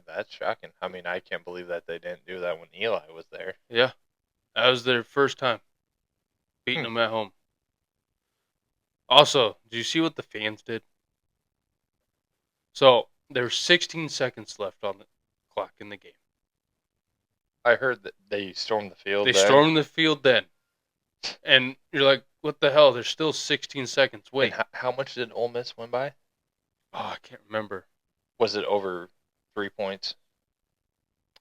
that's shocking. I mean, I can't believe that they didn't do that when Eli was there. Yeah, that was their first time beating them at home. Also, did you see what the fans did? So there's 16 seconds left on the clock in the game. I heard that they stormed the field. They stormed the field then, and you're like, "What the hell?" There's still 16 seconds. Wait, and how much did Ole Miss win by? Oh, I can't remember. Was it over 3 points?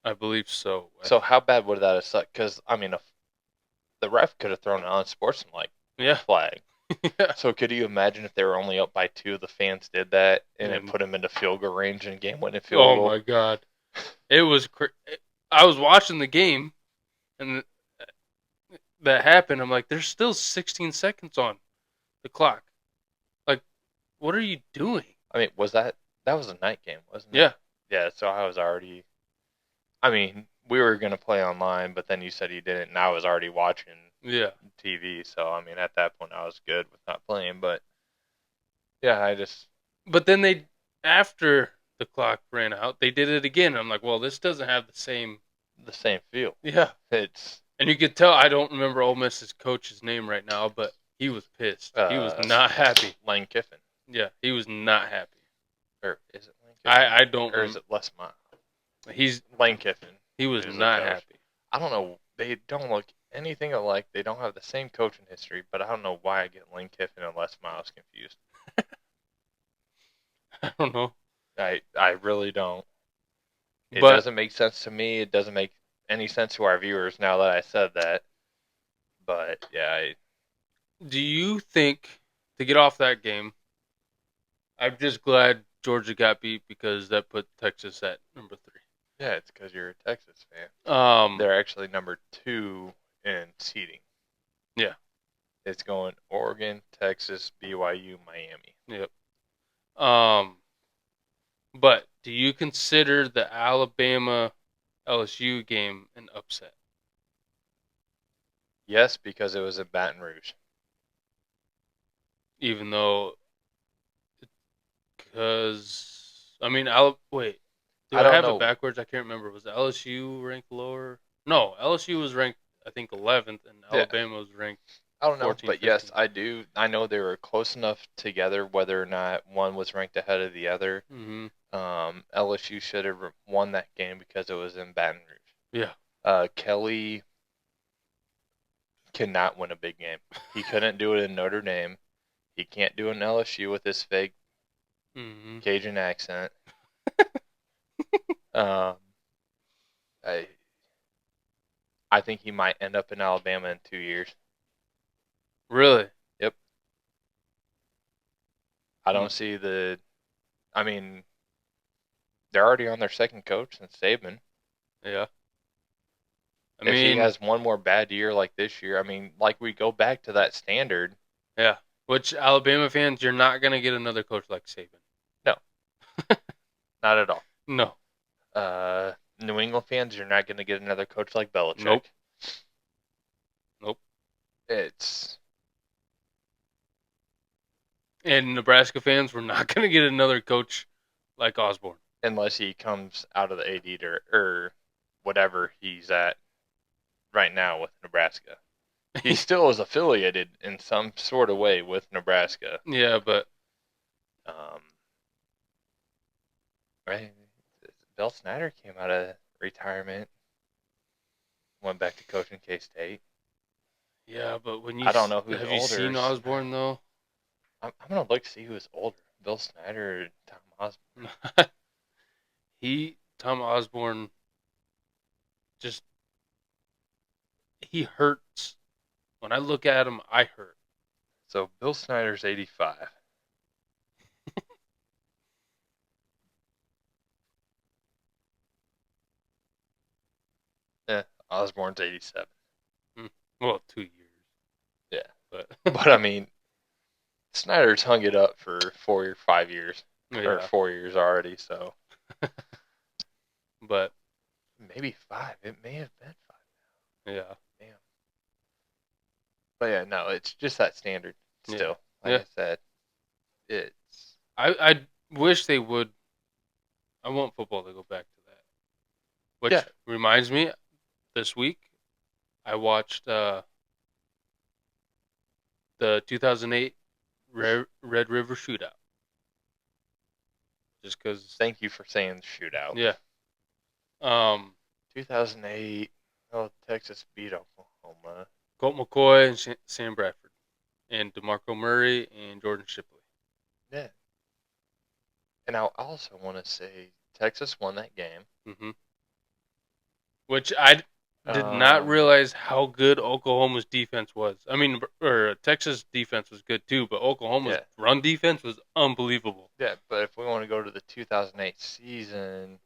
I believe so. So how bad would that have sucked? Because I mean, the ref could have thrown an unsportsmanlike flag. Yeah. So could you imagine if they were only up by 2, the fans did that, and it put them into field goal range and game-winning field goal? Oh my god, it was. I was watching the game, and that happened. I'm like, there's still 16 seconds on the clock. Like, what are you doing? I mean, that was a night game, wasn't it? Yeah. Yeah. So I was already. I mean, we were gonna play online, but then you said you didn't, and I was already watching. Yeah. TV. So I mean, at that point, I was good with not playing. But yeah, I just. But then after the clock ran out, they did it again. I'm like, well, this doesn't have the same feel. Yeah. And you could tell. I don't remember Ole Miss's coach's name right now, but he was pissed. He was not happy. Lane Kiffin. Yeah, he was not happy. Or is it Lane Kiffin? I don't. Or is it Les Miles? He's Lane Kiffin. He was not happy. I don't know. They don't look anything alike. They don't have the same coaching history, but I don't know why I get Lane Kiffin and Les Miles confused. I don't know. I really don't. It doesn't make sense to me. It doesn't make any sense to our viewers now that I said that. But yeah. Do you think, to get off that game, I'm just glad Georgia got beat because that put Texas at number 3. Yeah, it's because you're a Texas fan. They're actually number 2 in seeding. Yeah. It's going Oregon, Texas, BYU, Miami. Yep. But do you consider the Alabama LSU game an upset? Yes, because it was in Baton Rouge. Even though, because I mean, wait. Do I I don't have it know. backwards? I can't remember. Was LSU ranked lower? No, LSU was ranked, I think, 11th, and Yeah, Alabama was ranked I don't know, 14, but yes, 15. I do. I know they were close enough together, whether or not one was ranked ahead of the other. Mm-hmm. LSU should have won that game because it was in Baton Rouge. Yeah. Kelly cannot win a big game. He couldn't do it in Notre Dame. He can't do it in LSU with his fake Mm-hmm. Cajun accent. Um, I I think he might end up in Alabama in 2 years. Really? Yep. I Hmm. don't see the. I mean, they're already on their second coach since Saban. Yeah. I If he mean, has one more bad year like this year, I mean, like we go back to that standard. yeah. Which Alabama fans, you're not gonna get another coach like Saban. No, not at all. No. New England fans, you're not going to get another coach like Belichick. Nope. Nope. It's And Nebraska fans, we're not gonna get another coach like Osborne. unless he comes out of the AD or whatever he's at right now with Nebraska. He still is affiliated in some sort of way with Nebraska. Yeah, but Um, right? Bill Snyder came out of retirement, went back to coaching K State. yeah, but when you I don't know who's have you older. seen Osborne though? I'm gonna look to see who's older, Bill Snyder or Tom Osborne. Tom Osborne, just he hurts. When I look at him, I hurt. So Bill Snyder's 85. Osborne's 87. Well, 2 years. Yeah. But But I mean, Snyder's hung it up for 4 or 5 years. Or yeah. 4 years already, so But maybe 5. It may have been 5. yeah. Damn. But yeah, no, it's just that standard still. Yeah. Like I said, it's I wish they would. I want football to go back to that. Which reminds me, this week I watched the 2008 Red River Shootout. Just because. Thank you for saying shootout. Yeah. 2008. Oh, Texas beat Oklahoma. Colt McCoy and Sam Bradford, and DeMarco Murray and Jordan Shipley. Yeah. And I also want to say Texas won that game. Mm-hmm. Which I did not realize how good Oklahoma's defense was. I mean, Texas defense was good too, but Oklahoma's run defense was unbelievable. Yeah, but if we want to go to the 2008 season,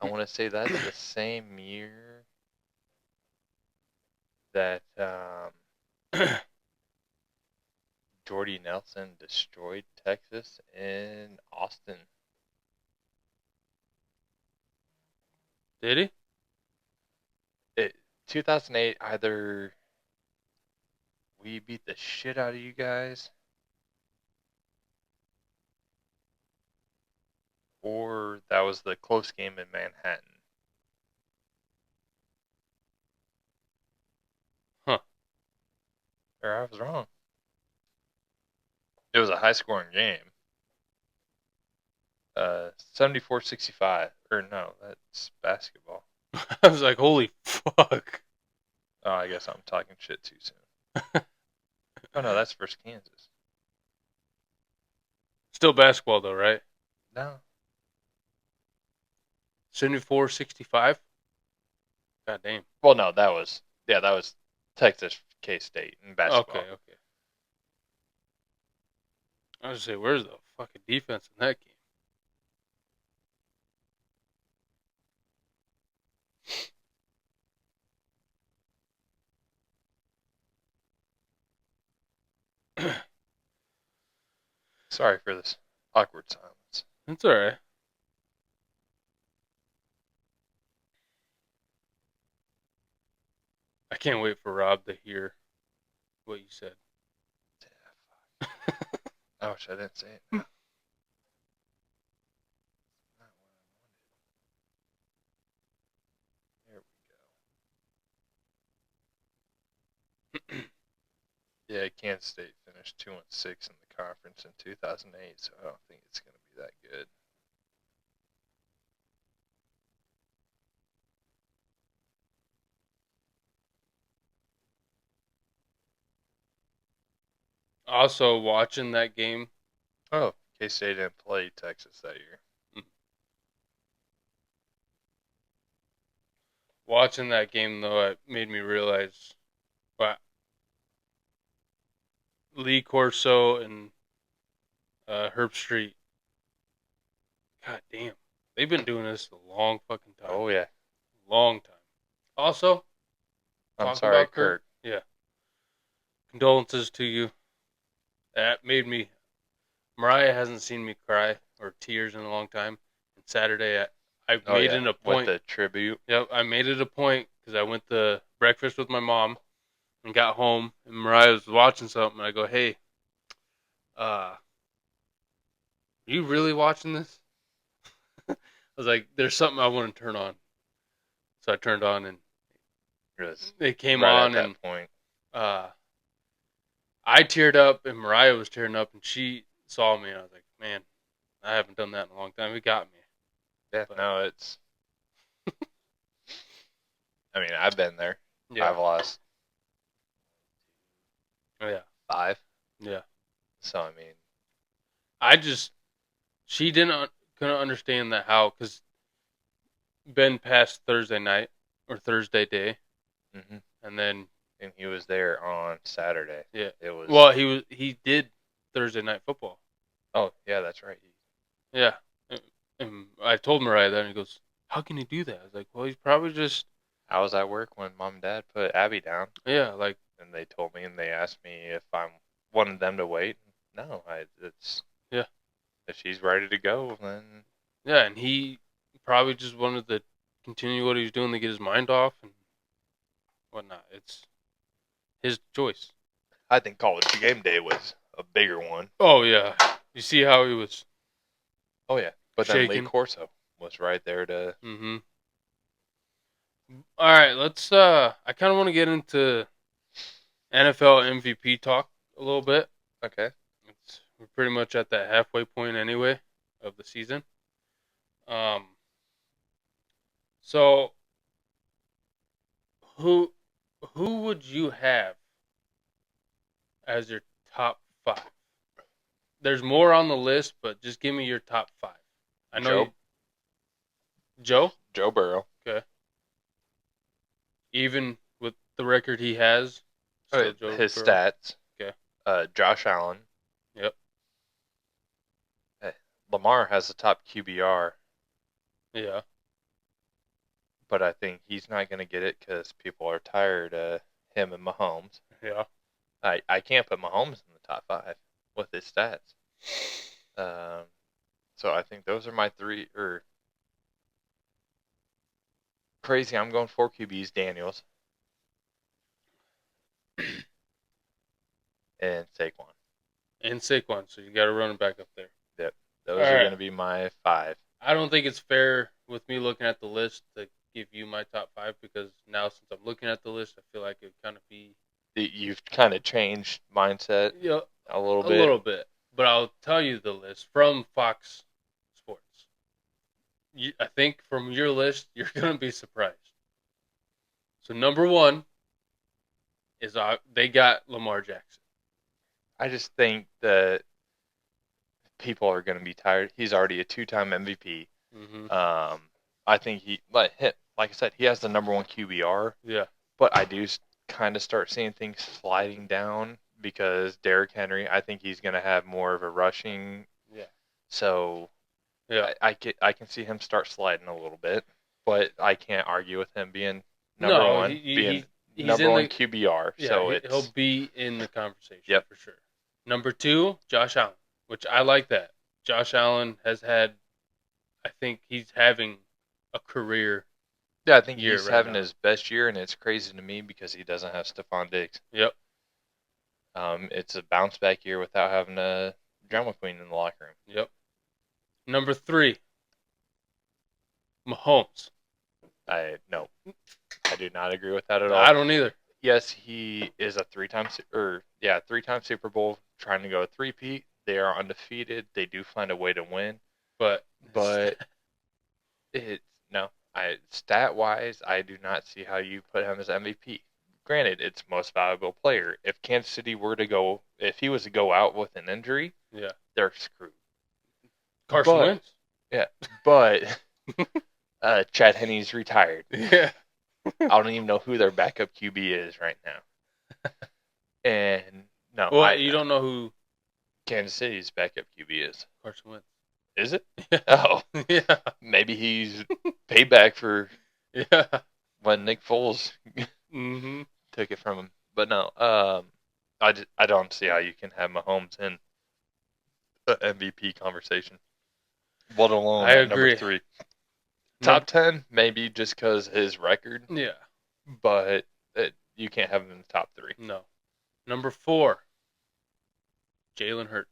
I want to say that's the same year that Jordy Nelson destroyed Texas in Austin. Did he? 2008, either we beat the shit out of you guys, or that was the close game in Manhattan. Huh. Or I was wrong. It was a high-scoring game. 74-65. Or no, that's basketball. I was like, holy fuck. Oh, I guess I'm talking shit too soon. Oh, no, that's versus Kansas. Still basketball, though, right? No. 74-65? God damn. Well, no, that was Texas K-State in basketball. Okay. I was going to say, where's the fucking defense in that game? Sorry for this awkward silence. That's alright. I can't wait for Rob to hear what you said. I wish I didn't say it. Yeah, Kansas State finished 2-6 in the conference in 2008, so I don't think it's going to be that good. Also, watching that game. Oh, K-State didn't play Texas that year. Watching that game, though, it made me realize, wow, Lee Corso and Herb Street, god damn, they've been doing this a long fucking time. Oh, yeah. Long time. Also, I'm sorry, about Kirk. Yeah. Condolences to you. That made me. Mariah hasn't seen me cry or tears in a long time. And Saturday, I made it a point. With the tribute. Yep, I made it a point because I went to breakfast with my mom and got home, and Mariah was watching something. And I go, "Hey, are you really watching this?" I was like, "There's something I want to turn on." So I turned on, and it came right on, at that and point. I teared up, and Mariah was tearing up, and she saw me, and I was like, "Man, I haven't done that in a long time. It got me." Yeah, but no, it's. I mean, I've been there. Yeah. I've lost. Oh, yeah. 5. Yeah. So I mean, she couldn't understand that how, because Ben passed Thursday night or Thursday day, and then he was there on Saturday. Yeah, it was. Well, he did Thursday night football. Oh yeah, that's right. Yeah, and I told Mariah that, and he goes, "How can he do that?" I was like, "Well, he's probably just." I was at work when Mom and Dad put Abby down. Yeah, like. And they told me, and they asked me if I wanted them to wait. No, Yeah. If she's ready to go, then. Yeah, and he probably just wanted to continue what he was doing to get his mind off and whatnot. It's his choice. I think College Game Day was a bigger one. Oh yeah, you see how he was. Oh yeah, but shaking. Then Lee Corso was right there to. Mm-hmm. All right, let's. I kind of want to get into NFL MVP talk a little bit. Okay. We're pretty much at that halfway point anyway of the season. So who would you have as your top 5? There's more on the list, but just give me your top 5. I know Joe? Joe Burrow. Okay. Even with the record he has, his stats. Okay. Josh Allen. Yep. Lamar has the top QBR. Yeah. But I think he's not going to get it because people are tired of him and Mahomes. Yeah. I can't put Mahomes in the top 5 with his stats. So I think those are my 3. Or crazy, I'm going 4 QBs: Daniels and Saquon. So you got to run it back up there. Yep. Those are going to be my 5. I don't think it's fair with me looking at the list to give you my top 5 because now since I'm looking at the list, I feel like it would kind of be. You've kind of changed mindset. Yeah, a little bit. A little bit, but I'll tell you the list from Fox Sports. I think from your list, you're gonna be surprised. So number 1 is they got Lamar Jackson. I just think that people are going to be tired. He's already a 2-time MVP. Mm-hmm. I think like I said, he has the number 1 QBR. Yeah. But I do kind of start seeing things sliding down because Derrick Henry, I think he's going to have more of a rushing. Yeah. So yeah, I can see him start sliding a little bit, but I can't argue with him being number 1, he's number 1 QBR. Yeah, so he'll be in the conversation. Yep. For sure. Number 2, Josh Allen, which I like that. Josh Allen has had, I think he's having a career. Yeah, I think he's having his best year, and it's crazy to me because he doesn't have Stephon Diggs. Yep. It's a bounce back year without having a drama queen in the locker room. Yep. Number 3, Mahomes. No, I do not agree with that at all. I don't either. yes, he is a three-time Super Bowl trying to go a three-peat. They are undefeated. They do find a way to win, but it's no. Stat-wise, I do not see how you put him as MVP. Granted, it's most valuable player. If Kansas City if he was to go out with an injury, they're screwed. Carson Wentz. Yeah, but Chad Henne's retired. Yeah. I don't even know who their backup QB is right now. And no, well, you don't know who Kansas City's backup QB is. Carson Wentz. Is it? Yeah. Oh, yeah. Maybe he's payback for when Nick Foles took it from him. But no, I don't see how you can have Mahomes in the MVP conversation. Let alone I agree. number 3. Top 10, maybe just because his record. Yeah. But you can't have him in the top 3. No. Number 4, Jalen Hurts.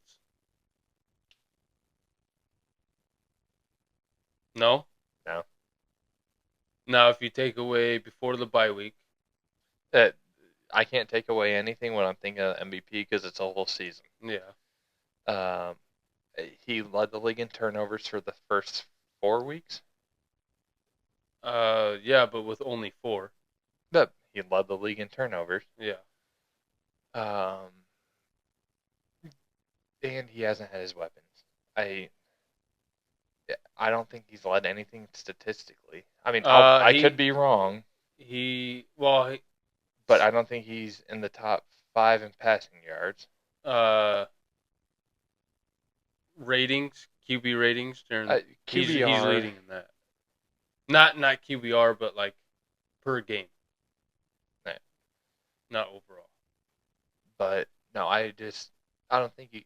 No? No. Now, if you take away before the bye week. I can't take away anything when I'm thinking of MVP because it's a whole season. Yeah. He led the league in turnovers for the first 4 weeks. Yeah, but with only 4. But he led the league in turnovers. Yeah. And he hasn't had his weapons. I don't think he's led anything statistically. I mean, I could be wrong. But I don't think he's in the top 5 in passing yards. Ratings, QB ratings. He's leading in that. Not QBR, but like per game. Right. Not overall. But no, I don't think he.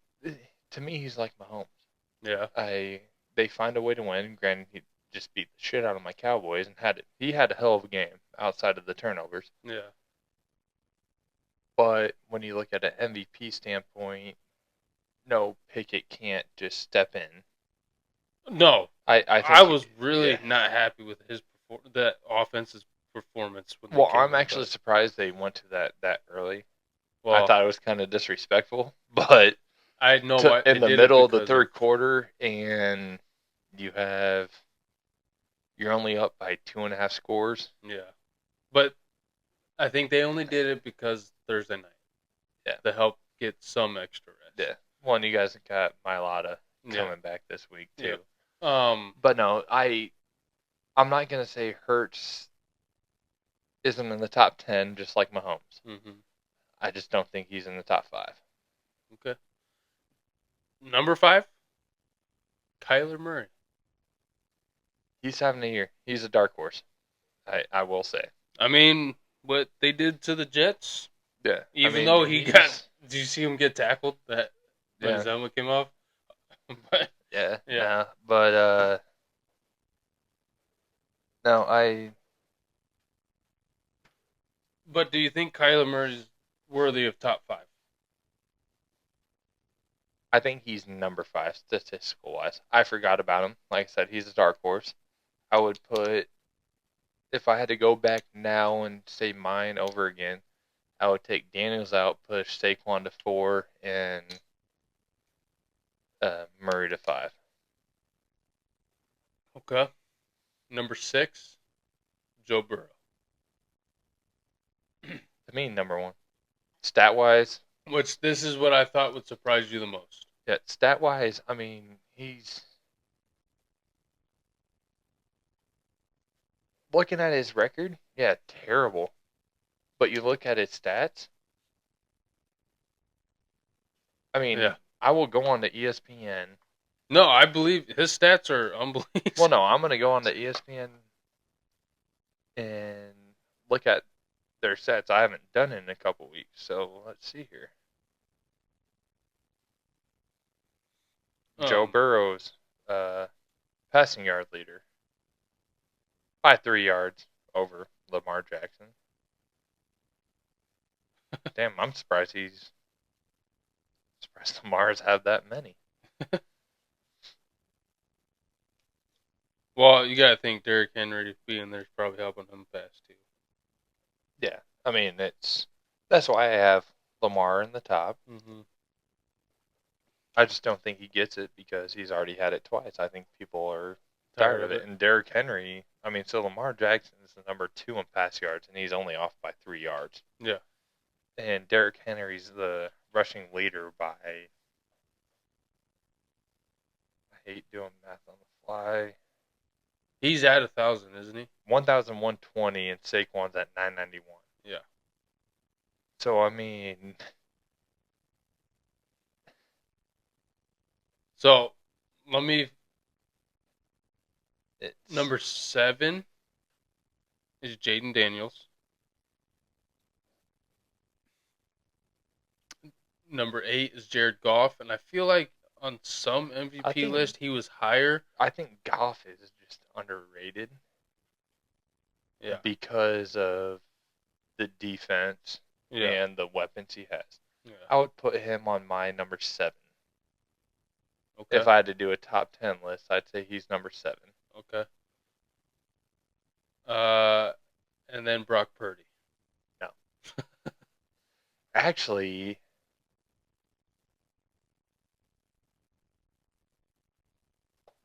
To me, he's like Mahomes. Yeah. They find a way to win. Granted, he just beat the shit out of my Cowboys and he had a hell of a game outside of the turnovers. Yeah. But when you look at an MVP standpoint, no, Pickett can't just step in. No, I was really not happy with that offense's performance. I'm actually surprised they went to that early. Well, I thought it was kind of disrespectful, but I know why in the middle of the third quarter, and you're only up by 2.5 scores. Yeah, but I think they only did it because Thursday night. Yeah, to help get some extra rest. Yeah, well, and you guys have got Mailata coming back this week too. Yeah. But no, I'm not gonna say Hurts isn't in the top 10, just like Mahomes. Mm-hmm. I just don't think he's in the top 5. Okay. Number 5, Kyler Murray. He's having a year. He's a dark horse. I will say. I mean, what they did to the Jets. Yeah. Even though he got, did you see him get tackled? That when his helmet came off. But yeah. Nah, but no, But do you think Kyler Murray is worthy of top 5? I think he's number 5 statistical wise. I forgot about him. Like I said, he's a dark horse. I would put, if I had to go back now and say mine over again, I would take Daniels out, push Saquon to 4, and Murray to 5. Okay. Number 6, Joe Burrow. To me, number 1. Stat-wise. Which this is what I thought would surprise you the most. Yeah, stat-wise, I mean, he's... Looking at his record, yeah, terrible. But you look at his stats, I mean, I will go on to ESPN. No, I believe his stats are unbelievable. Well, no, I'm going to go on to ESPN and look at their stats. I haven't done it in a couple weeks, so let's see here. Joe Burrow's passing yard leader by 3 yards over Lamar Jackson. Damn, I'm surprised Lamar's have that many. Well, you got to think Derrick Henry being there's probably helping him pass too. Yeah, I mean, that's why I have Lamar in the top. Mm-hmm. I just don't think he gets it because he's already had it twice. I think people are tired of it. it. And Derrick Henry, I mean, so Lamar Jackson is the number 2 in pass yards, and he's only off by 3 yards. Yeah. And Derrick Henry's the rushing leader by, I hate doing math on the fly, He's at 1,000, isn't he? 1,120, and Saquon's at 991. Yeah. So, I mean, So, let me. it's, Number 7 is Jaden Daniels. Number 8 is Jared Goff, and I feel like on some MVP list he was higher. I think Goff is just underrated. Yeah. Because of the defense and the weapons he has. Yeah. I would put him on my number 7. Okay. If I had to do a top 10 list, I'd say he's number 7. Okay. And then Brock Purdy. No. Actually,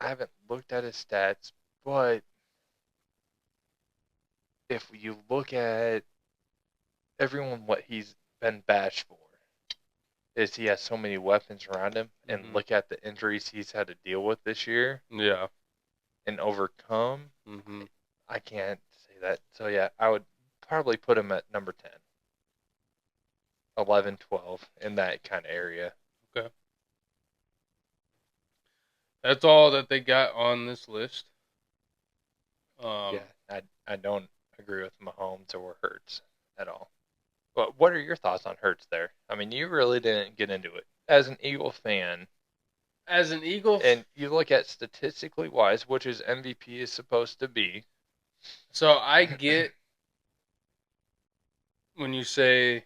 I haven't looked at his stats, but if you look at everyone, what he's been bashed for is he has so many weapons around him, and look at the injuries he's had to deal with this year. Yeah. And overcome. Mm-hmm. I can't say that. So, yeah, I would probably put him at number 10. 11, 12, in that kind of area. Okay. That's all that they got on this list. Yeah, I don't agree with Mahomes or Hurts at all. But what are your thoughts on Hurts there? I mean, you really didn't get into it. As an Eagle fan. And you look at statistically wise, which is MVP is supposed to be. So I get when you say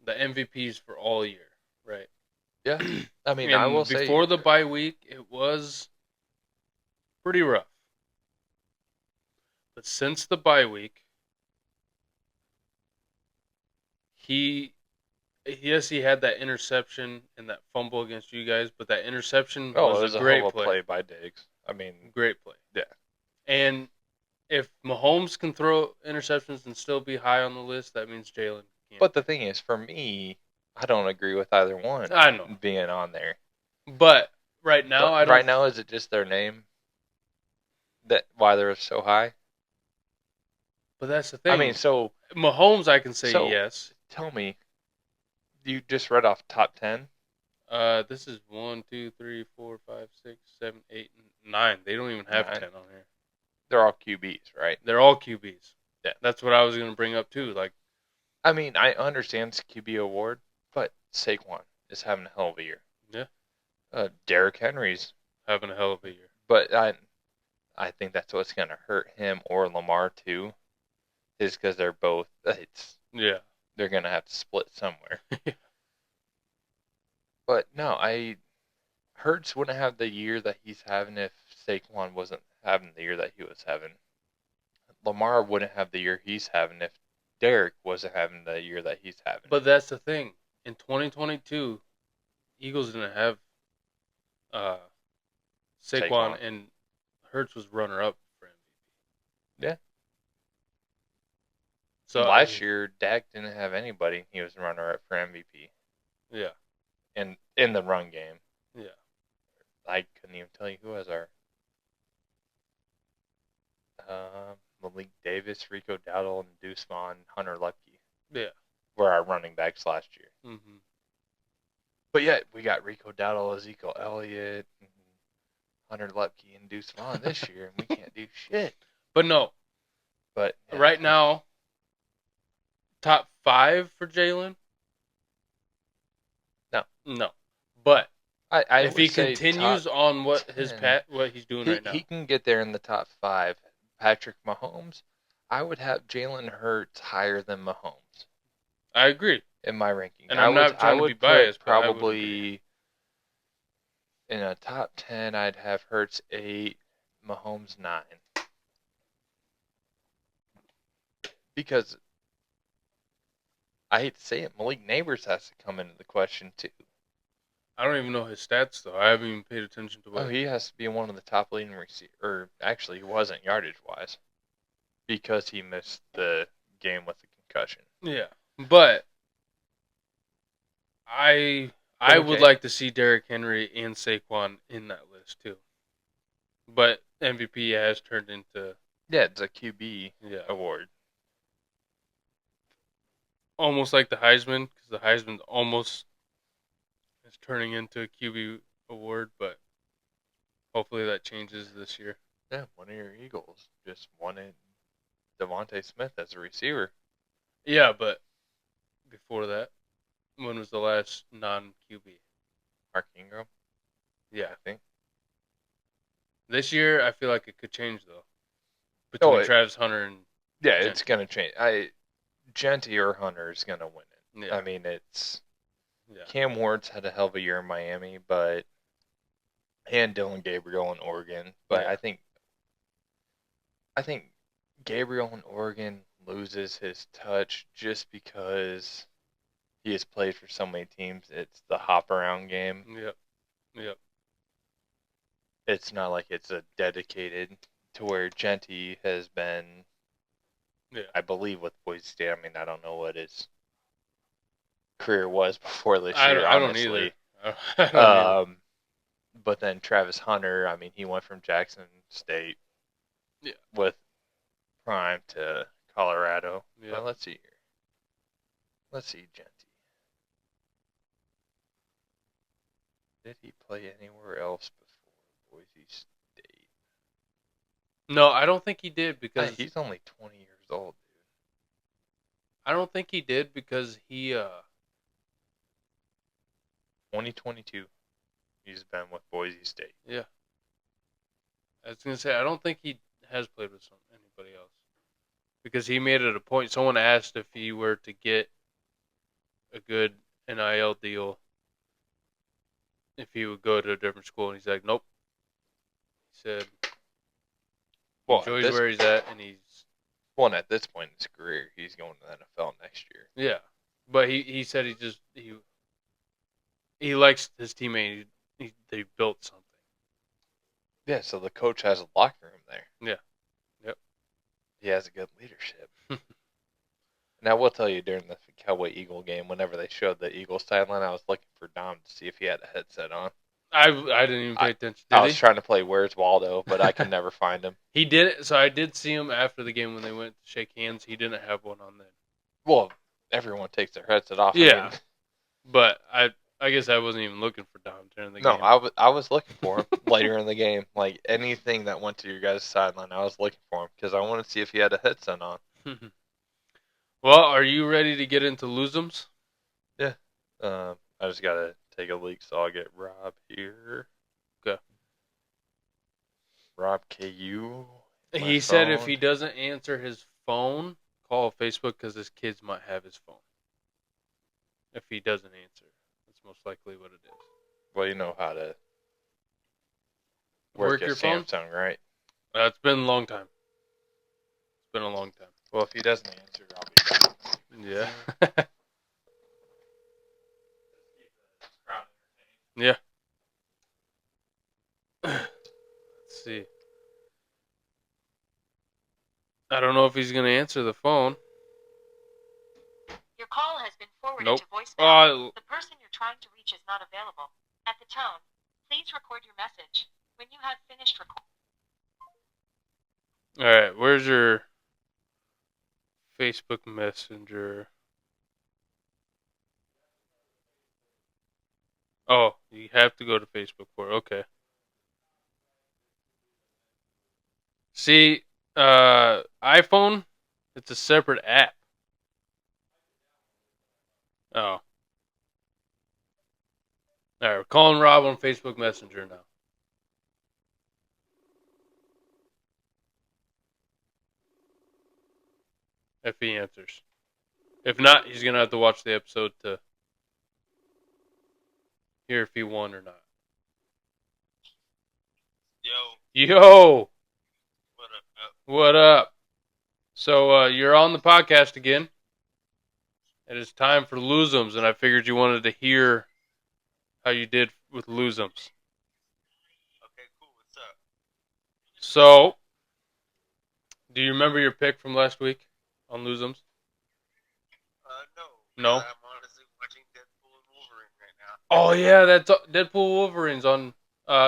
the MVPs for all year, right? Yeah. I mean, I will say before the bye week, it was pretty rough. But since the bye week, he had that interception and that fumble against you guys, but that interception was a great play by Diggs. I mean, great play. Yeah. And if Mahomes can throw interceptions and still be high on the list, that means Jalen can. But the thing is, for me, I don't agree with either one. I know being on there. But right now, Right now, is it just their name that why they're so high? But that's the thing. I mean, so Mahomes, I can say yes. Tell me, you just read off top 10? This is 1, 2, 3, 4, 5, 6, 7, 8, 9. They don't even have 10 on here. They're all QBs, right? They're all QBs. Yeah, that's what I was going to bring up too. Like, I mean, I understand it's QB award, but Saquon is having a hell of a year. Yeah. Derrick Henry's having a hell of a year. But I think that's what's going to hurt him or Lamar too, is because they're both. They're going to have to split somewhere. But no, Hurts wouldn't have the year that he's having if Saquon wasn't having the year that he was having. Lamar wouldn't have the year he's having if Derrick wasn't having the year that he's having. But that's the thing. In 2022, Eagles didn't have Saquon, and Hurts was runner-up for MVP. Yeah. So last year, Dak didn't have anybody. He was runner-up for MVP. Yeah. And in the run game. Yeah. I couldn't even tell you who was our Malik Davis, Rico Dowdle, and Deuce Vaughn, Hunter Luepke. Yeah. Were our running backs last year. Mm-hmm. But yeah, we got Rico Dowdle, Ezekiel Elliott, Hunter Luepke, and Deuce Vaughn this year, and we can't do shit. But no. But yeah. Right now, top 5 for Jalen? No. But if he continues on what he's doing right now, he can get there in the top 5. Patrick Mahomes, I would have Jalen Hurts higher than Mahomes. I agree. In my ranking. And I'm not trying to be biased. Probably in a top 10, I'd have Hurts 8, Mahomes 9. Because I hate to say it, Malik Neighbors has to come into the question too. I don't even know his stats though. I haven't even paid attention to what. Oh, he has to be one of the top leading receivers. Or actually, he wasn't yardage wise because he missed the game with the concussion. Yeah, but I would like to see Derrick Henry and Saquon in that list too. But MVP has turned into it's a QB award. Almost like the Heisman, because the Heisman almost is turning into a QB award, but hopefully that changes this year. Yeah, one of your Eagles just won it. Devontae Smith as a receiver. Yeah, but before that, when was the last non-QB? Mark Ingram. Yeah, I think. This year, I feel like it could change though. Between Travis Hunter and Genty. It's gonna change. Genty or Hunter is gonna win it. Yeah. I mean, it's Cam Ward's had a hell of a year in Miami, and Dylan Gabriel in Oregon, but I think Gabriel in Oregon loses his touch just because he has played for so many teams. It's the hop around game. Yep. It's not like it's a dedicated to where Genty has been. Yeah. I believe with Boise State. I mean, I don't know what his career was before this year. I don't either. I don't either. But then Travis Hunter, I mean, he went from Jackson State with Prime to Colorado. Yeah. But let's see here. Let's see, Genty. Did he play anywhere else before Boise State? No, I don't think he did because he's only 20 years old, dude. I don't think he did because he 2022. He's been with Boise State. Yeah. I was going to say, I don't think he has played with anybody else. Because he made it a point. Someone asked if he were to get a good NIL deal, if he would go to a different school. And he's like, nope. He said, he enjoys where he's at. And he's... Well, and at this point in his career, he's going to the NFL next year. Yeah. But he said he likes his teammate. They built something. Yeah, so the coach has a locker room there. Yeah. Yep. He has a good leadership. Now, we'll tell you, during the Cowboy-Eagle game, whenever they showed the Eagle sideline, I was looking for Dom to see if he had a headset on. I didn't even pay attention. I was trying to play Where's Waldo, but I could never find him. He did. So I did see him after the game when they went to shake hands. He didn't have one on then. Well, everyone takes their headset off. Yeah. But I guess I wasn't even looking for Dom during the game. No, I was looking for him later in the game. Like, anything that went to your guys' sideline, I was looking for him because I wanted to see if he had a headset on. Well, are you ready to get into Losems? Yeah. I just got to take a leak, so I'll get Rob here. Okay. Rob KU. He said if he doesn't answer his phone, call Facebook because his kids might have his phone. If he doesn't answer. That's most likely what it is. Well, you know how to work your Samsung, phone? right? It's been a long time. It's been a long time. Well, if he doesn't answer, I'll be back. Yeah. Yeah. Let's see. I don't know if he's going to answer the phone. Your call has been forwarded to voicemail. The person you're trying to reach is not available. At the tone, please record your message. When you have finished recording. All right, where's your Facebook Messenger? Oh, you have to go to Facebook for it. Okay. See, iPhone, it's a separate app. Oh. All right, we're calling Rob on Facebook Messenger now. If he answers. If not, he's going to have to watch the episode to hear if he won or not. Yo! What up? So, you're on the podcast again. It is time for Lose'ems, and I figured you wanted to hear how you did with Lose'ems. Okay, cool. What's up? So, do you remember your pick from last week on Lose'ems? No. No? I'm honestly watching Deadpool and Wolverine right now. Oh, yeah, that's Deadpool Wolverine's on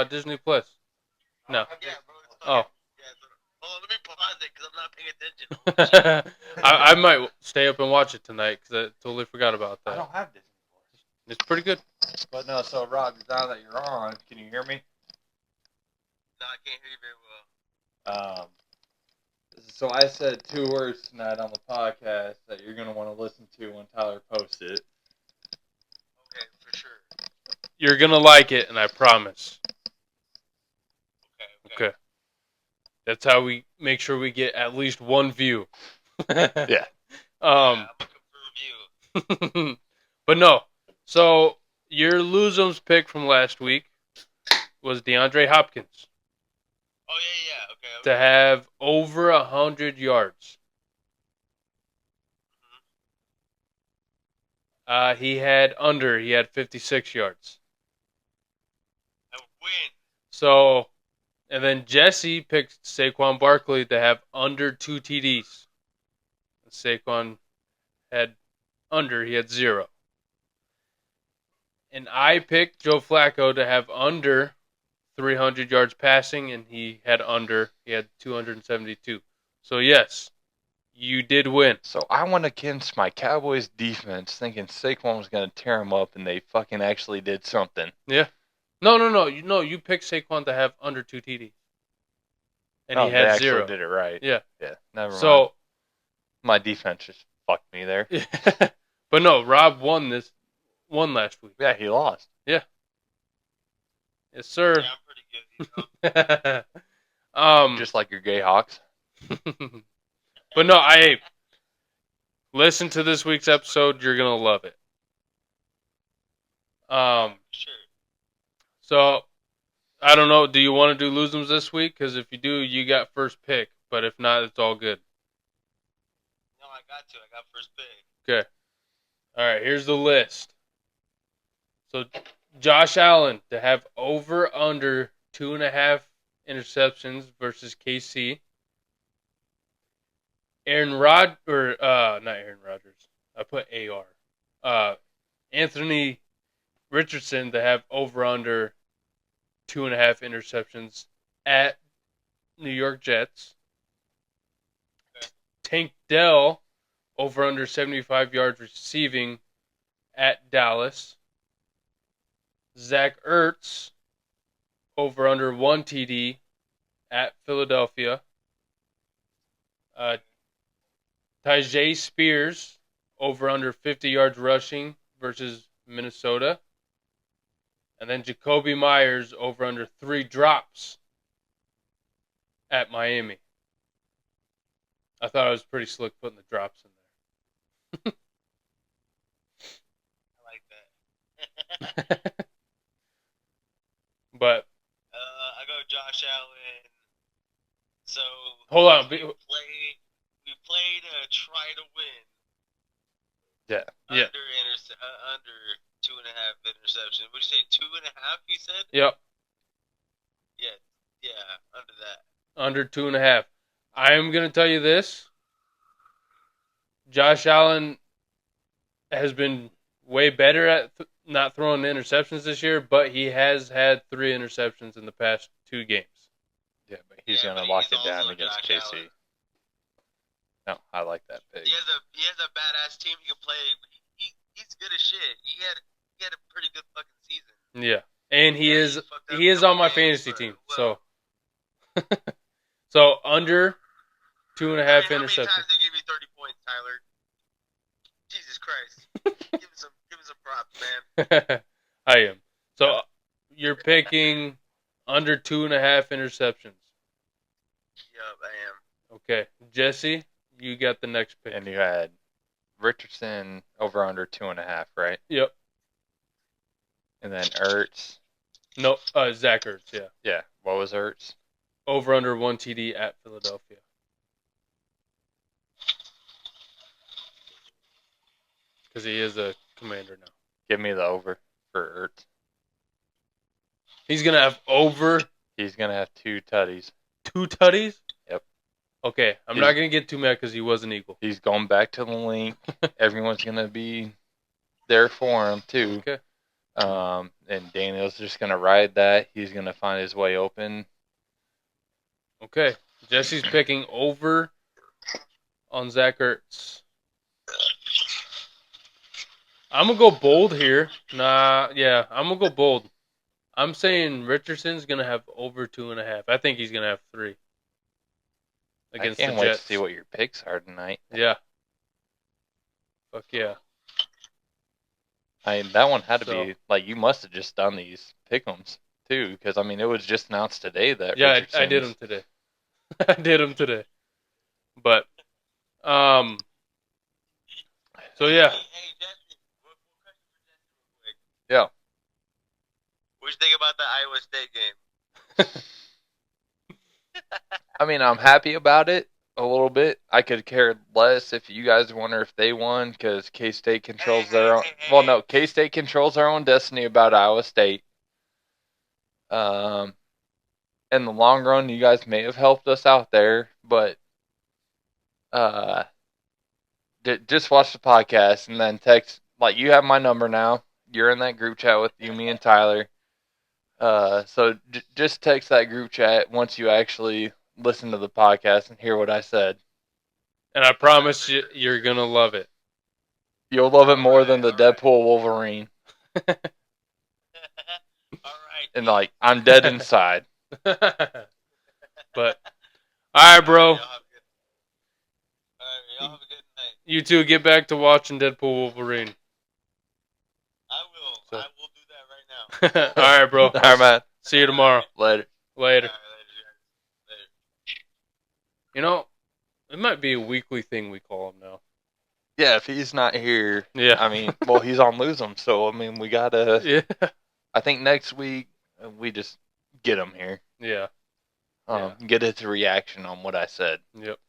Disney Plus. No. Yeah, bro. It's Oh. fucking, hold on, let me pause it because I'm not paying attention. I might stay up and watch it tonight because I totally forgot about I that. don't have Disney Plus. It's pretty good. But no, so Rob, now that you're on, can you hear me? No, I can't hear you very well. So I said 2 words tonight on the podcast that you're going to want to listen to when Tyler posts it. Okay, for sure. You're going to like it, and I promise. Okay. That's how we make sure we get at least one view. Yeah. I'm looking for a review. But no. So, your Lose'ems pick from last week was DeAndre Hopkins. Oh, yeah. Okay. To have over 100 yards. He had 56 yards. I win. So, and then Jesse picked Saquon Barkley to have under 2 TDs. Saquon had he had 0. And I picked Joe Flacco to have under 300 yards passing, and he had 272. So, yes, you did win. So I went against my Cowboys defense thinking Saquon was going to tear him up, and they fucking actually did something. Yeah. No. You picked Saquon to have under 2 TDs. And he had they 0. actually did it right. Yeah. Never mind. So, my defense just fucked me there. But no, Rob won last week. Yeah, he lost. Yeah. Yes, sir. Yeah, I'm pretty good. Just like your gay Hawks. But no, listen to this week's episode. You're gonna love it. Sure. So, I don't know. Do you want to do Lose'ems this week? Because if you do, you got first pick. But if not, it's all good. No, I got first pick. Okay. All right. Here's the list. So, Josh Allen to have over under 2.5 interceptions versus KC. Not Aaron Rodgers. I put AR. Anthony Richardson to have over under 2.5 interceptions at New York Jets. Okay. Tank Dell over under 75 yards receiving at Dallas. Zach Ertz over under 1 TD at Philadelphia. Tyjae Spears over under 50 yards rushing versus Minnesota. And then Jacoby Myers over under 3 drops at Miami. I thought it was pretty slick putting the drops in there. I like that. But I go Josh Allen. So hold on. We played to try to win. Yeah. Under 2.5 interceptions. Would you say 2.5? You said. Yep. Yeah. Under that. Under 2.5. I am going to tell you this. Josh Allen has been way better at not throwing interceptions this year, but he has had 3 interceptions in the past 2 games. Yeah, but he's going to lock it down against KC. Allen. No, I like that pick. He has a badass team he can play. He's good as shit. He had a pretty good fucking season. Yeah, and he is on my fantasy team. Well. So under 2.5 interceptions. How many times did you give me 30 points, Tyler? Jesus Christ! give him some props, man. I am. So you're picking under 2.5 interceptions. Yup, I am. Okay, Jesse, you got the next pick. And you had Richardson over under 2.5, right? Yep. And then Ertz. No, Zach Ertz, yeah. Yeah. What was Ertz? Over under 1 TD at Philadelphia. because he is a Commander now. Give me the over for Ertz. He's gonna have over. He's gonna have 2 tutties. 2 tutties. Yep. Okay, I'm not gonna get too mad because he was an Eagle. He's going back to the link. Everyone's gonna be there for him too. Okay. And Daniel's just gonna ride that. He's gonna find his way open. Okay. Jesse's picking over on Zach Ertz. I'm gonna go bold here. I'm gonna go bold. I'm saying Richardson's gonna have over 2.5. I think he's gonna have 3 against the Jets. I can't wait to see what your picks are tonight. Yeah. Fuck yeah. That one had to be like, you must have just done these pick'ems too, because I mean it was just announced today that. Yeah, I did them today. I did them today. But so yeah. Hey, Jesse, one question for Jesse real quick. Yeah. What you think about the Iowa State game? I mean, I'm happy about it a little bit. I could care less if you guys wonder if they won, because K-State controls their own. Well, no, K-State controls their own destiny about Iowa State. In the long run, you guys may have helped us out there, but just watch the podcast and then text. Like, you have my number now. You're in that group chat with you, me, and Tyler. So just text that group chat once you actually listen to the podcast and hear what I said. And I promise you're gonna love it. You'll love it more than the Deadpool Wolverine. All right. And like, I'm dead inside. But all right, bro. Y'all have a good night. You two get back to watching Deadpool Wolverine. I will. So. I will do that right now. All right, bro. All right, man. See you tomorrow. Later. Later. All right, later. You know, it might be a weekly thing we call him now. Yeah, if he's not here, Yeah. I mean, well, he's on Lose 'Em, so I mean, we gotta. Yeah. I think next week we just get him here. Yeah. Get his reaction on what I said. Yep.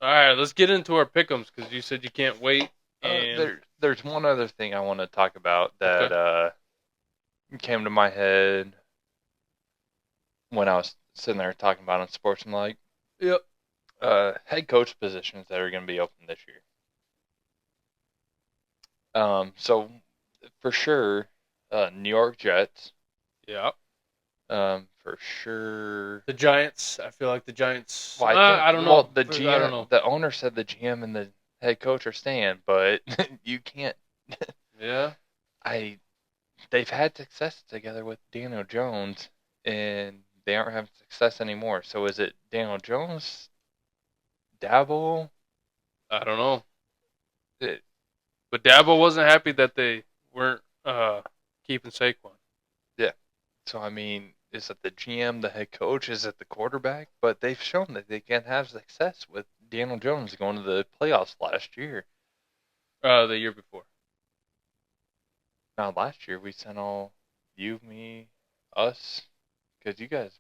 All right, let's get into our pick'ems because you said you can't wait. And There's one other thing I want to talk about that came to my head when I was sitting there talking about on Sportsmanlike. Yep. Head coach positions that are going to be open this year. So for sure, New York Jets. Yeah. For sure. The Giants. I feel like the Giants. Well, I don't know. Well, the GM, I don't know. the owner said the GM and the head coach are staying, but you can't. Yeah. They've had success together with Daniel Jones, and they aren't having success anymore. So is it Daniel Jones, Dabo? I don't know. But Dabo wasn't happy that they weren't keeping Saquon. Yeah. So I mean, is it the GM, the head coach? Is it the quarterback? But they've shown that they can have success with Daniel Jones going to the playoffs last year. The year before. Now, last year we sent all you, me, us, because you guys.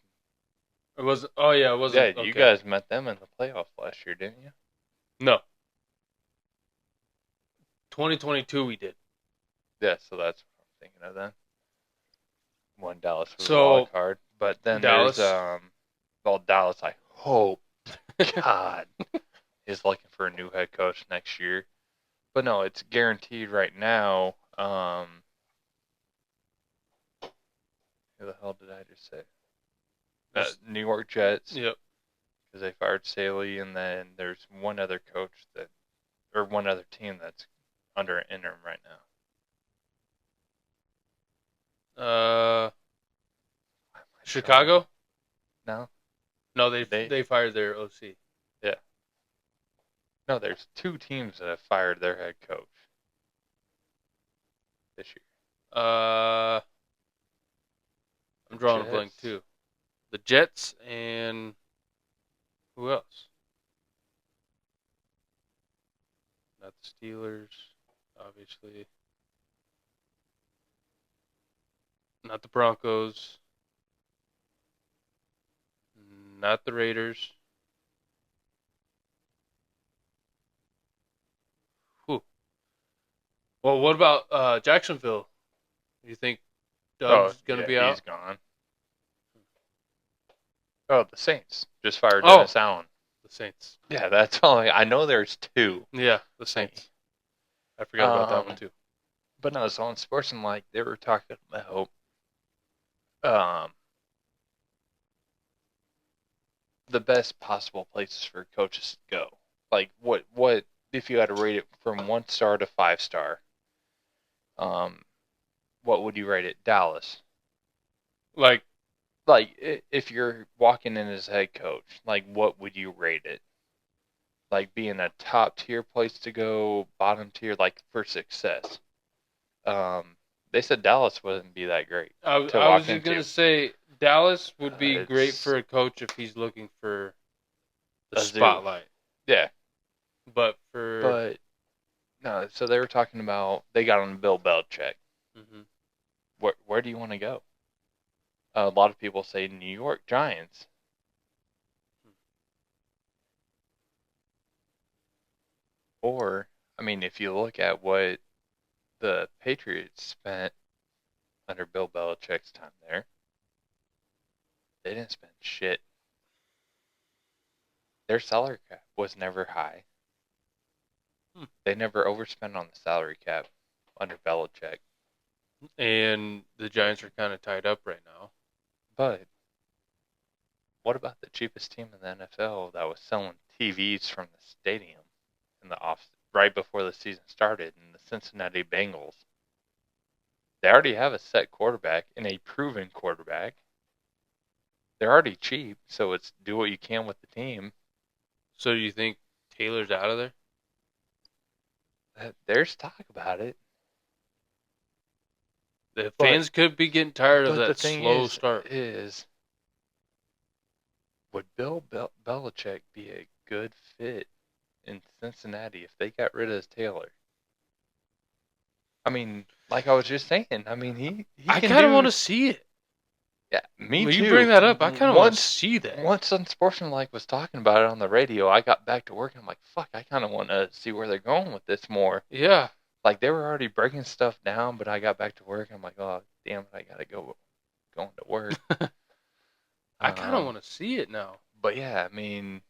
It was. Oh yeah, it wasn't. Yeah, okay. you guys met them in the playoffs last year, didn't you? No. 2022 we did. Yeah, so that's what I'm thinking of then. When Dallas was a So, wild card, but then Dallas. there's Dallas. I hope God is looking for a new head coach next year, but no, it's guaranteed right now. Who the hell did I just say? New York Jets. Yep. Because they fired Saley, and then there's one other coach one other team that's under an interim right now. Chicago? No. No, they fired their OC. Yeah. No, there's 2 teams that have fired their head coach this year. I'm drawing a blank too. The Jets and who else? Not the Steelers, obviously. Not the Broncos. Not the Raiders. Whew. Well, what about Jacksonville? You think Doug's going to be out? He's gone. Oh, the Saints just fired Dennis Allen. The Saints. Yeah, that's all. I know there's two. Yeah, the Saints. I forgot about that one too. But no, so on Sportsmanlike, they were talking about the best possible places for coaches to go. Like, what if you had to rate it from 1 star to 5 star? What would you rate it? Dallas. Like if you're walking in as head coach, like what would you rate it? Like being a top tier place to go, bottom tier, like for success. They said Dallas wouldn't be that great. I was just gonna say Dallas would be great for a coach if he's looking for the spotlight. Yeah, but no. So they were talking about they got on Bill Belichick. Mm-hmm. Where do you want to go? A lot of people say New York Giants. Or, I mean, if you look at what the Patriots spent under Bill Belichick's time there, they didn't spend shit. Their salary cap was never high. They never overspent on the salary cap under Belichick. And the Giants are kind of tied up right now. But what about the cheapest team in the NFL that was selling TVs from the stadium in the right before the season started, in the Cincinnati Bengals? They already have a set quarterback and a proven quarterback. They're already cheap, so it's do what you can with the team. So do you think Taylor's out of there? There's talk about it. The fans could be getting tired of that slow start. Would Bill Belichick be a good fit in Cincinnati if they got rid of Taylor? I mean, like I was just saying, I mean, I kind of want to see it. Yeah, me when too. You bring that up, I kind of want to see that. Once Unsportsmanlike was talking about it on the radio, I got back to work and I'm like, fuck, I kind of want to see where they're going with this more. Yeah. Like, they were already breaking stuff down, but I got back to work and I'm like, oh, damn it, I got to going to work. I kind of want to see it now. But yeah, I mean...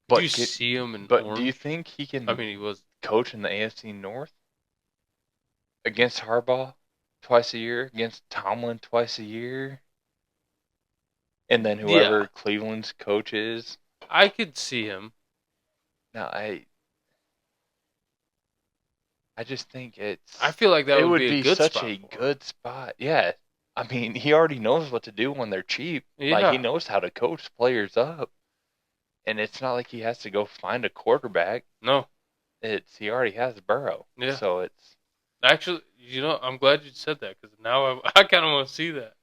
Do you see him in orange? Do you think he can he was coach in the AFC North? Against Harbaugh twice a year? Against Tomlin twice a year? And then whoever Cleveland's coach is? I could see him. No, I just think I feel like that would be a good such spot a good spot. Yeah. I mean, he already knows what to do when they're cheap. Yeah. Like, he knows how to coach players up. And it's not like he has to go find a quarterback. No. He already has Burrow. Yeah. So it's... Actually, I'm glad you said that because now I kind of want to see that.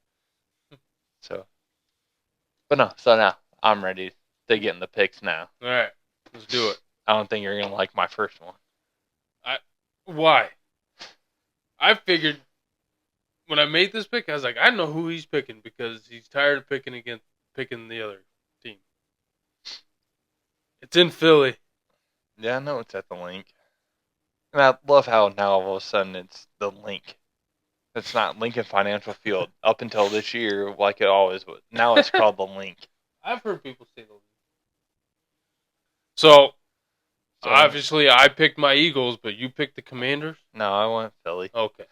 But no, so now I'm ready to get in the picks now. All right. Let's do it. I don't think you're going to like my first one. Why? I figured when I made this pick, I was like, I know who he's picking because he's tired of picking the other team. It's in Philly. Yeah, I know it's at the Link. And I love how now all of a sudden it's the Link. It's not Lincoln Financial Field up until this year like it always was. Now it's called the Link. I've heard people say the Link. So obviously I picked my Eagles, but you picked the Commanders? No, I went Philly. Okay.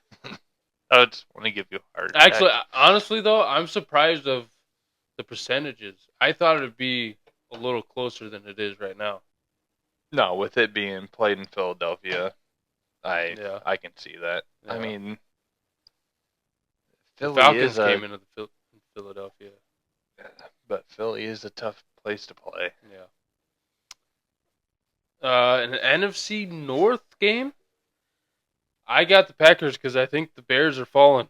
I just want to give you a heart attack. Actually, honestly though, I'm surprised of the percentages. I thought it would be a little closer than it is right now. No, with it being played in Philadelphia, I can see that. Yeah. I mean, Philly the Falcons came into Philadelphia. But Philly is a tough place to play. Yeah. An NFC North game? I got the Packers because I think the Bears are falling.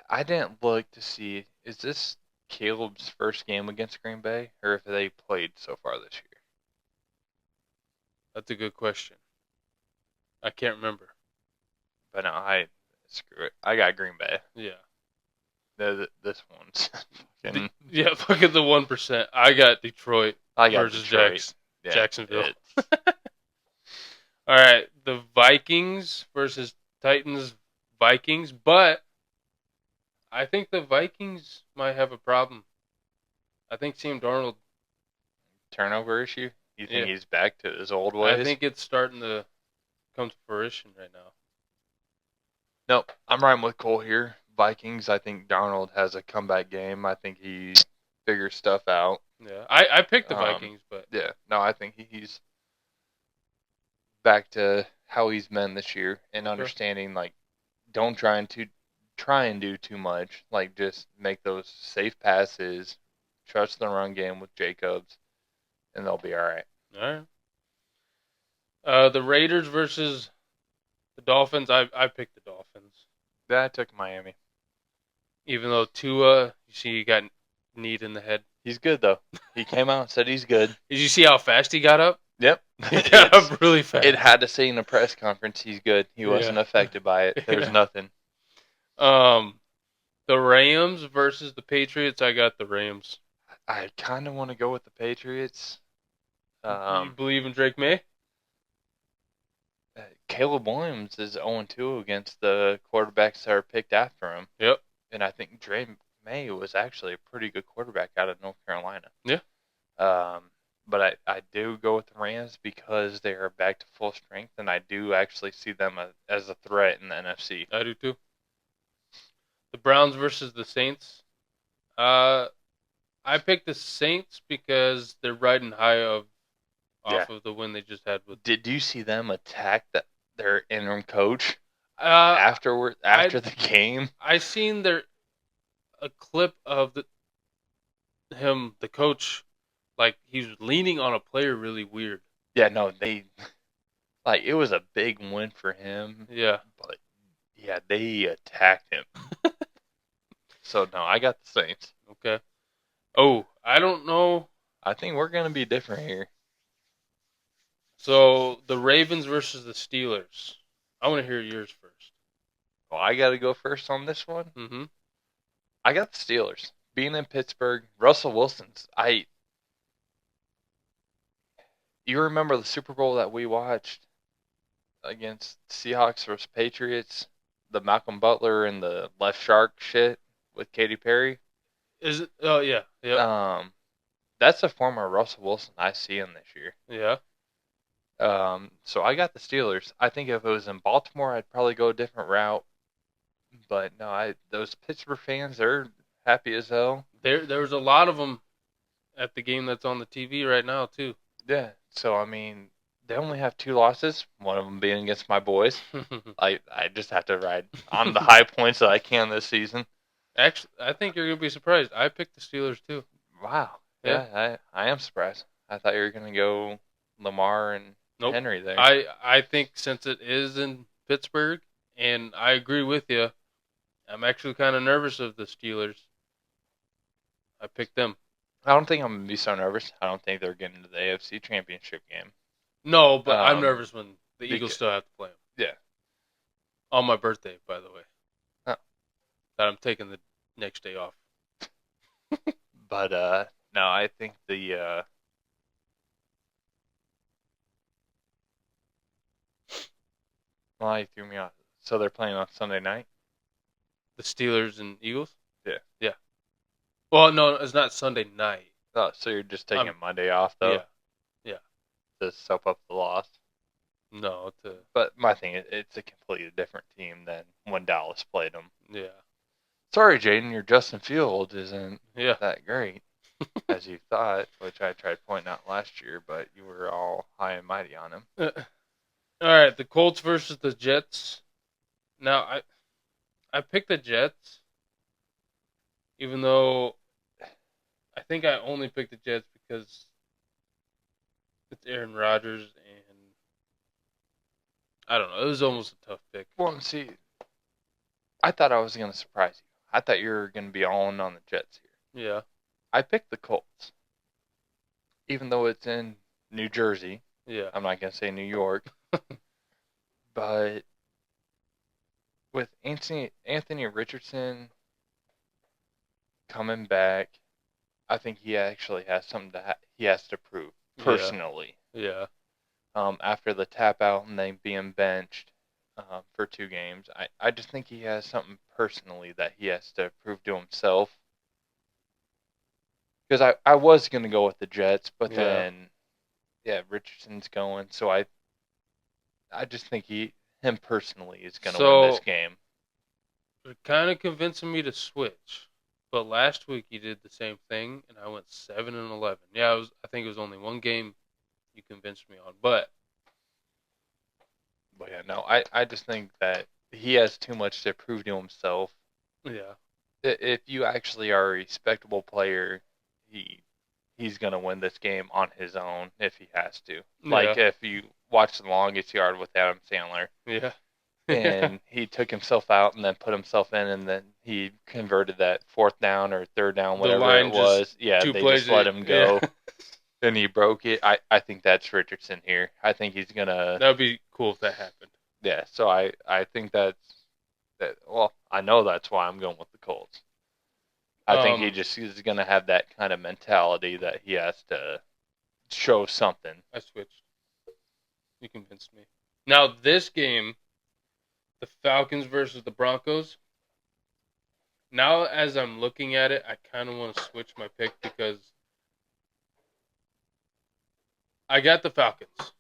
I didn't look to see, is this Caleb's first game against Green Bay, or if they played so far this year? That's a good question. I can't remember. But no, screw it. I got Green Bay. Yeah. This one's fucking... Yeah, look at the 1%. I got Detroit versus Detroit. Jacksonville. All right, the Vikings versus Titans. Vikings, but I think the Vikings might have a problem. I think Sam Darnold. Turnover issue? You think he's back to his old ways? I think it's starting to come to fruition right now. Nope, I'm riding with Cole here. Vikings, I think Darnold has a comeback game. I think he figures stuff out. Yeah, I picked the Vikings, but yeah, no, I think he's back to how he's been this year and understanding like don't try and do too much. Like just make those safe passes, trust the run game with Jacobs, and they'll be all right. All right. The Raiders versus the Dolphins. I picked the Dolphins. Yeah, I took Miami. Even though Tua, you see, he got kneed in the head. He's good though. He came out and said he's good. Did you see how fast he got up? Yep. He got up really fast. It had to say in a press conference he's good. He wasn't affected by it. There's nothing. The Rams versus the Patriots. I got the Rams. I kind of want to go with the Patriots. You believe in Drake May? Caleb Williams is 0-2 against the quarterbacks that are picked after him. Yep. And I think Drake May was actually a pretty good quarterback out of North Carolina. Yeah. But I do go with the Rams because they are back to full strength, and I do actually see them as a threat in the NFC. I do too. The Browns versus the Saints. I picked the Saints because they're riding high off of the win they just had with. Did you see them attack their interim coach after the game? I seen a clip of the coach, like he was leaning on a player really weird. Yeah, no, it was a big win for him. Yeah, but yeah, they attacked him. So no, I got the Saints. Okay. Oh, I don't know. I think we're gonna be different here. So the Ravens versus the Steelers. I want to hear yours first. Well, I got to go first on this one. Mm-hmm. I got the Steelers. Being in Pittsburgh, Russell Wilson's. You remember the Super Bowl that we watched against Seahawks versus Patriots? The Malcolm Butler and the left shark shit with Katy Perry? Is it? Oh, yeah. Yep. That's a former Russell Wilson I see him this year. Yeah. So I got the Steelers. I think if it was in Baltimore, I'd probably go a different route. But no, those Pittsburgh fans, they're happy as hell. There was a lot of them at the game that's on the TV right now, too. Yeah. So, I mean, they only have 2 losses, one of them being against my boys. I just have to ride on the high points that I can this season. Actually, I think you're going to be surprised. I picked the Steelers, too. Wow. Yeah, I am surprised. I thought you were going to go Lamar and Henry there. I think since it is in Pittsburgh, and I agree with you, I'm actually kind of nervous of the Steelers. I picked them. I don't think I'm going to be so nervous. I don't think they're getting to the AFC Championship game. No, but I'm nervous when the Eagles still have to play them. Yeah. On my birthday, by the way. Oh. That I'm taking the next day off. But, no, I think the... Well, you threw me off. So they're playing on Sunday night? The Steelers and Eagles? Yeah. Yeah. Well, no, it's not Sunday night. Oh, so you're just taking Monday off, though? Yeah. To soap up the loss? No. But my thing is, it's a completely different team than when Dallas played them. Yeah. Sorry, Jaden, your Justin Fields isn't that great, as you thought, which I tried pointing out last year, but you were all high and mighty on him. All right, the Colts versus the Jets. Now, I picked the Jets, even though I think I only picked the Jets because it's Aaron Rodgers, and I don't know. It was almost a tough pick. Well, see, I thought I was going to surprise you. I thought you were going to be all in on the Jets here. Yeah. I picked the Colts, even though it's in New Jersey. Yeah. I'm not going to say New York. But with Anthony Richardson coming back, I think he actually has something he has to prove personally. Yeah. after the tap out and then being benched for 2 games. I just think he has something personally that he has to prove to himself. Because I was going to go with the Jets, but then, Richardson's going. So I just think him personally is going to win this game. It kind of convincing me to switch. But last week you did the same thing, and I went 7-11. Yeah, I think it was only one game you convinced me on. But yeah, no, I just think that he has too much to prove to himself. Yeah. If you actually are a respectable player, he's going to win this game on his own if he has to. Like if you watch The Longest Yard with Adam Sandler. Yeah. And he took himself out and then put himself in, and then he converted that 4th down or 3rd down, whatever it was. Yeah, they just let him go. Yeah. And he broke it. I think that's Richardson here. I think he's going to... That would be cool if that happened. Yeah, so I think that. Well, I know that's why I'm going with the Colts. I think he's going to have that kind of mentality that he has to show something. I switched. You convinced me. Now, this game, the Falcons versus the Broncos, now as I'm looking at it, I kind of want to switch my pick because I got the Falcons.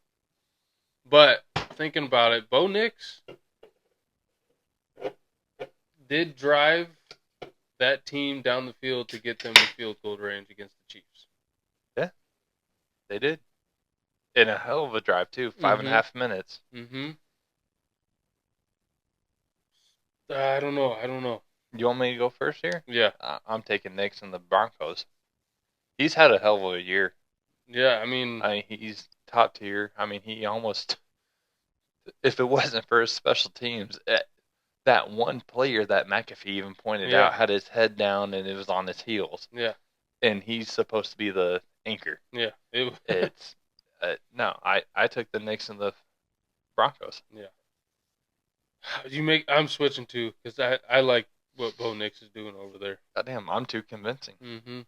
But thinking about it, Bo Nix did drive that team down the field to get them in field goal range against the Chiefs. Yeah, they did. In a hell of a drive, too. 5.5 minutes. Mm-hmm. I don't know. You want me to go first here? Yeah. I'm taking Nix and the Broncos. He's had a hell of a year. Yeah, I mean, he's top tier. I mean, he almost... If it wasn't for his special teams... That one player that McAfee even pointed out had his head down and it was on his heels. Yeah. And he's supposed to be the anchor. Yeah. It's no, I took the Knicks and the Broncos. Yeah. I'm switching too because I like what Bo Nix is doing over there. Goddamn, I'm too convincing. Mm-hmm.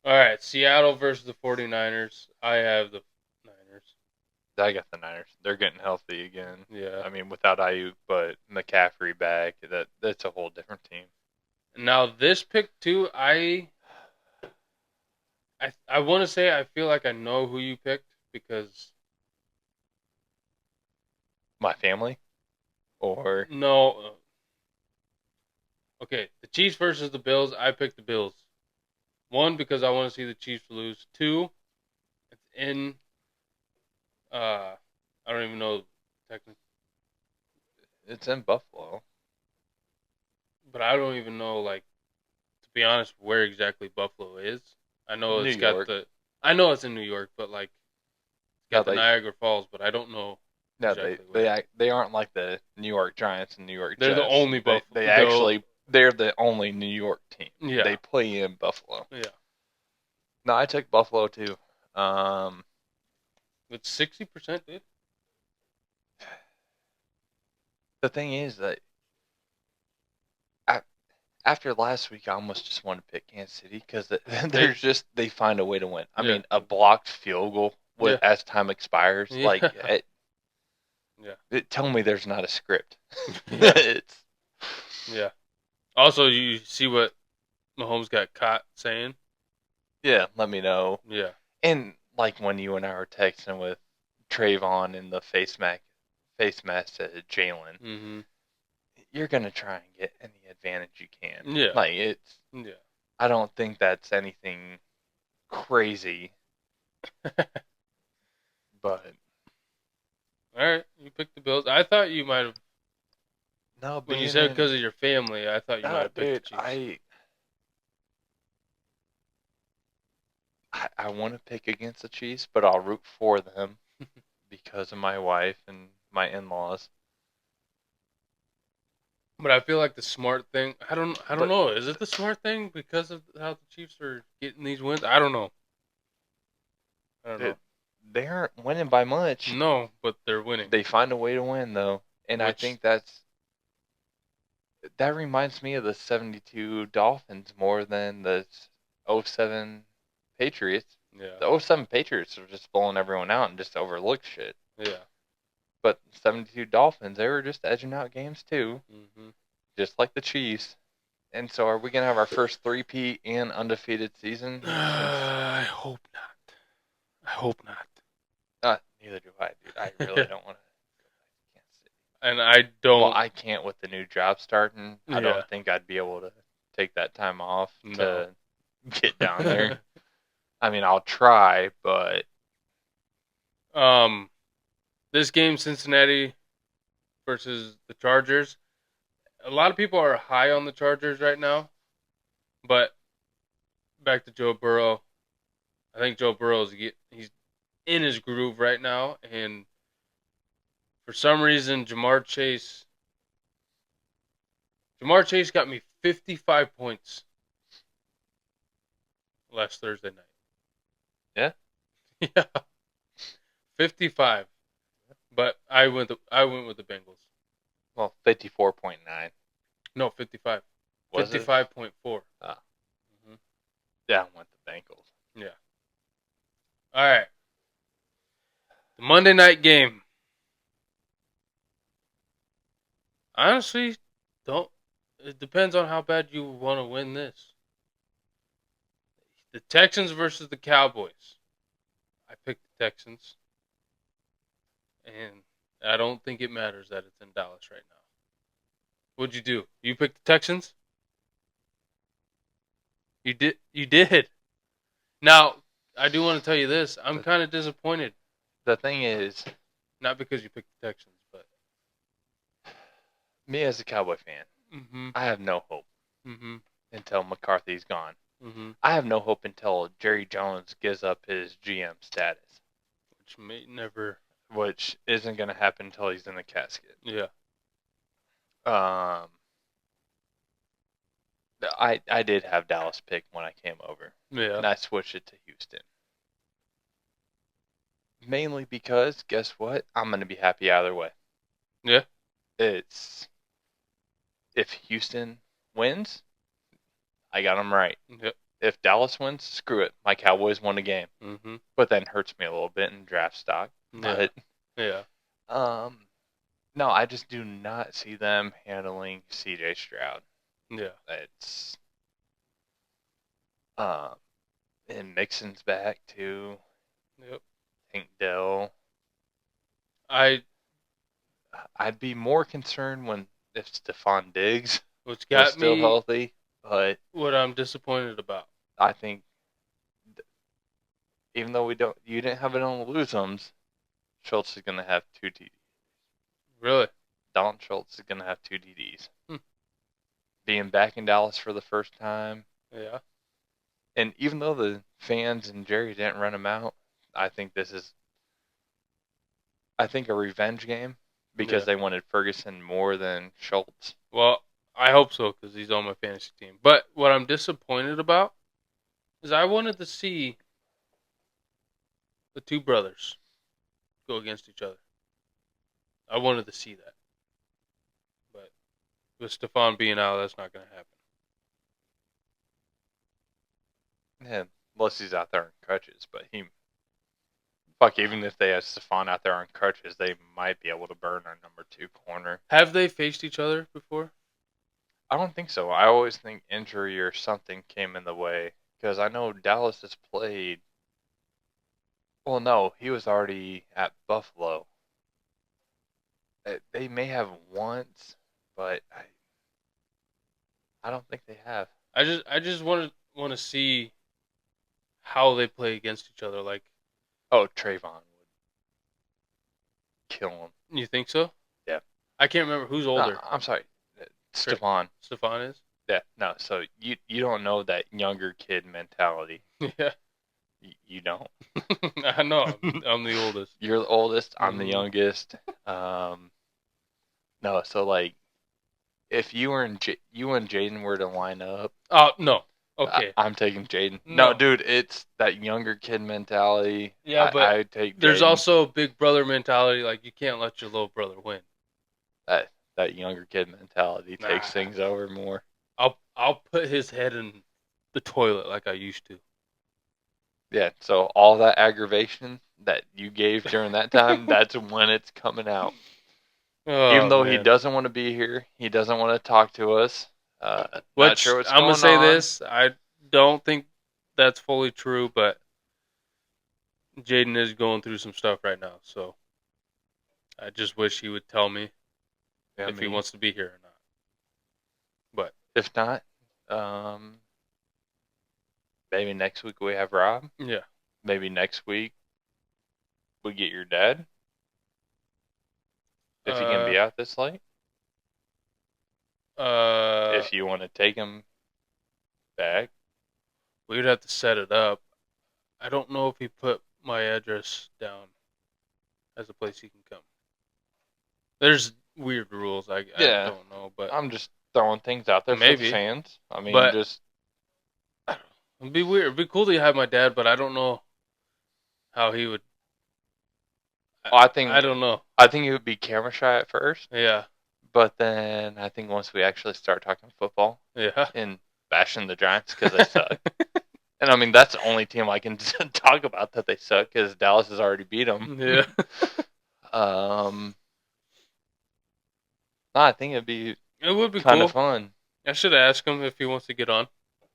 All right, Seattle versus the 49ers. I have the Niners. I got the Niners. They're getting healthy again. Yeah. I mean, without Ayuk, but McCaffrey back, that's a whole different team. Now, this pick, too, I want to say I feel like I know who you picked because... My family? Or... No. Okay, the Chiefs versus the Bills. I picked the Bills. 1, because I want to see the Chiefs lose. 2, it's in... I don't even know technically. It's in Buffalo. But I don't even know, like, to be honest, where exactly Buffalo is. I know it's got the... I know it's in New York, but, like, it's got the Niagara Falls, but I don't know exactly they aren't like the New York Giants and New York Jets. They're the only Buffalo. They're the only New York team. Yeah. They play in Buffalo. Yeah. No, I took Buffalo, too. It's 60%, dude. The thing is that after last week, I almost just want to pick Kansas City because they find a way to win. I mean, a blocked field goal as time expires. Yeah. Like, tell me there's not a script. Yeah. Also, you see what Mahomes got caught saying? Yeah, let me know. Yeah. And like when you and I were texting with Trayvon in the face mask to Jalen, mm-hmm. You're gonna try and get any advantage you can. Yeah. Like it's. Yeah. I don't think that's anything crazy. But. All right, you picked the Bills. I thought you might have. No, when you said because of your family, I thought you might have picked the Chiefs. I want to pick against the Chiefs, but I'll root for them because of my wife and my in-laws. But I feel like the smart thing. I don't know. Is it the smart thing because of how the Chiefs are getting these wins? I don't know. They aren't winning by much. No, but they're winning. They find a way to win though, and I think that reminds me of the '72 Dolphins more than the '07 Patriots. Yeah. The 07 Patriots were just blowing everyone out and just overlooked shit. Yeah. But 72 Dolphins, they were just edging out games too. Mm-hmm. Just like the Chiefs. And so are we going to have our first 3-peat and undefeated season? I hope not. I hope not. Neither do I, dude. I really don't want to. And I don't. Well, I can't with the new job starting. I Yeah. don't think I'd be able to take that time off No. to get down there. I mean, I'll try, but this game, Cincinnati versus the Chargers. A lot of people are high on the Chargers right now, but back to Joe Burrow. I think Joe Burrow he's in his groove right now, and for some reason, Ja'Marr Chase got me 55 points last Thursday night. Yeah? Yeah. 55. But I went with the Bengals. well, 54.9. No, 55. Was 55.4. Ah. Mm-hmm. Yeah, I went the Bengals. Yeah. All right. The Monday night game. Honestly, it depends on how bad you want to win this. The Texans versus the Cowboys. I picked the Texans. And I don't think it matters that it's in Dallas right now. What'd you do? You picked the Texans? You did. Now, I do want to tell you this. I'm kind of disappointed. The thing is, Not because you picked the Texans, but me as a Cowboy fan, I have no hope until McCarthy's gone. I have no hope until Jerry Jones gives up his GM status. Which isn't going to happen until he's in the casket. Yeah. I did have Dallas pick when I came over. Yeah. And I switched it to Houston. Mainly because, guess what? I'm going to be happy either way. Yeah. If Houston wins, I got them right. Yep. If Dallas wins, screw it. My Cowboys won the game. Mm-hmm. But then hurts me a little bit in draft stock. Yeah. No, I just do not see them handling CJ Stroud. Yeah. It's and Mixon's back too. Yep. Tank Dell. I'd be more concerned if Stephon Diggs was still healthy, but what I'm disappointed about. I think even though you didn't have it on the lose-ums, Schultz is going to have 2 TDs. Really? Dalton Schultz is going to have 2 TDs. Being back in Dallas for the first time. Yeah. And even though the fans and Jerry didn't run him out, I think this is a revenge game because they wanted Ferguson more than Schultz. Well, I hope so because he's on my fantasy team. But what I'm disappointed about is I wanted to see the two brothers go against each other. I wanted to see that. But with Stephon being out, that's not going to happen. Yeah, unless he's out there on crutches. But even if they have Stephon out there on crutches, they might be able to burn our number 2 corner. Have they faced each other before? I don't think so. I always think injury or something came in the way. Because I know Dallas has played. Well, no, he was already at Buffalo. They may have once, but I don't think they have. I just want to see how they play against each other. Like, Trayvon would kill him. You think so? Yeah. I can't remember who's older. No, I'm sorry, Stephon. Stephon is? Yeah. No. So you don't know that younger kid mentality. Yeah. You don't. I know. I'm the oldest. You're the oldest. I'm the youngest. No. So like, if you and Jaden were to line up. Oh no. Okay. I'm taking Jaden. No, dude, it's that younger kid mentality. Yeah, but I take Jaden. There's also big brother mentality. Like, you can't let your little brother win. That younger kid mentality takes things over more. I'll put his head in the toilet like I used to. Yeah, so all that aggravation that you gave during that time, that's when it's coming out. Oh, even though man. he doesn't want to be here, he doesn't want to talk to us. Not sure what's I'm going gonna say on. this. I don't think that's fully true, but Jaden is going through some stuff right now, so I just wish he would tell me if he wants to be here or not. But if not, maybe next week we have Rob. Yeah. Maybe next week we get your dad. If he can be out this late. If you want to take him back. We would have to set it up. I don't know if he put my address down as a place he can come. There's weird rules. I don't know, but I'm just throwing things out there for the fans. I mean, just it'd be weird. It'd be cool to have my dad, but I don't know how he would. I don't know. I think he would be camera shy at first. Yeah. But then I think once we actually start talking football, and bashing the Giants because they suck. And I mean, that's the only team I can talk about that they suck because Dallas has already beat them. Yeah. I think it would be kind of fun. I should ask him if he wants to get on.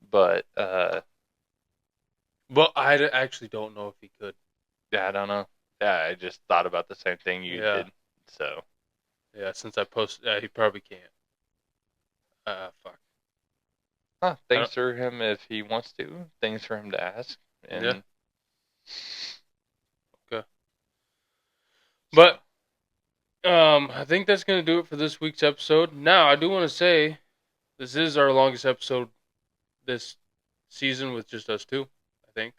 But I actually don't know if he could. Yeah, I don't know. Yeah, I just thought about the same thing you did. So. Yeah, since I posted, he probably can't. Fuck. Things for him if he wants to. Things for him to ask. And Okay. But I think that's gonna do it for this week's episode. Now, I do want to say this is our longest episode this season with just us two. I think.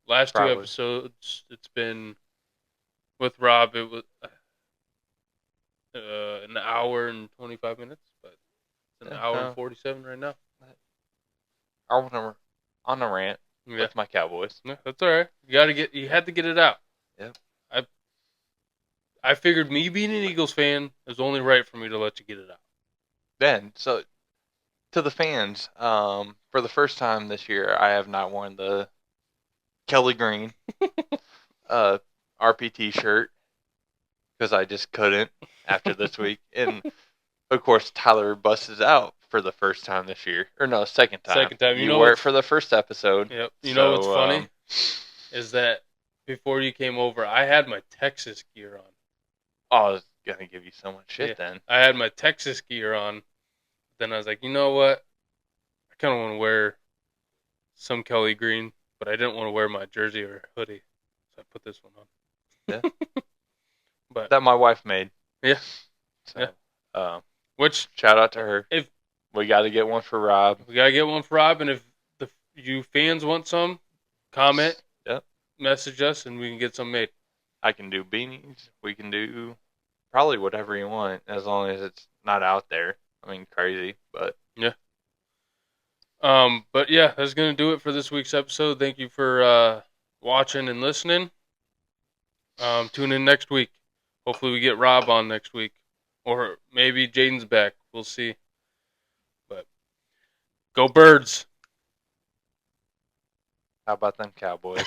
Last 2 episodes, it's been with Rob. It was an hour and 25 minutes, but it's an hour and 47 right now. I want on a rant with my Cowboys. Yeah, that's all right. You had to get it out. Yep. I figured me being an Eagles fan is only right for me to let you get it out. Then, so to the fans, for the first time this year, I have not worn the Kelly Green RPT shirt because I just couldn't after this week. And of course, Tyler busts out for the first time this year, or no, second time. Second time. You wore it for the first episode. Yep. You know what's funny is that before you came over, I had my Texas gear on. Oh, I was gonna give you so much shit then. I had my Texas gear on. Then I was like, you know what? I kind of want to wear some Kelly Green, but I didn't want to wear my jersey or hoodie, so I put this one on. Yeah. But that my wife made. Yeah. So, yeah. Which shout out to her. If we got to get one for Rob. We gotta get one for Rob, and if you fans want some, comment. Yep. Message us, and we can get some made. I can do beanies. We can do probably whatever you want, as long as it's not out there. I mean, crazy, but yeah. But yeah, that's gonna do it for this week's episode. Thank you for watching and listening. Tune in next week. Hopefully, we get Rob on next week, or maybe Jaden's back. We'll see. But go Birds! How about them Cowboys?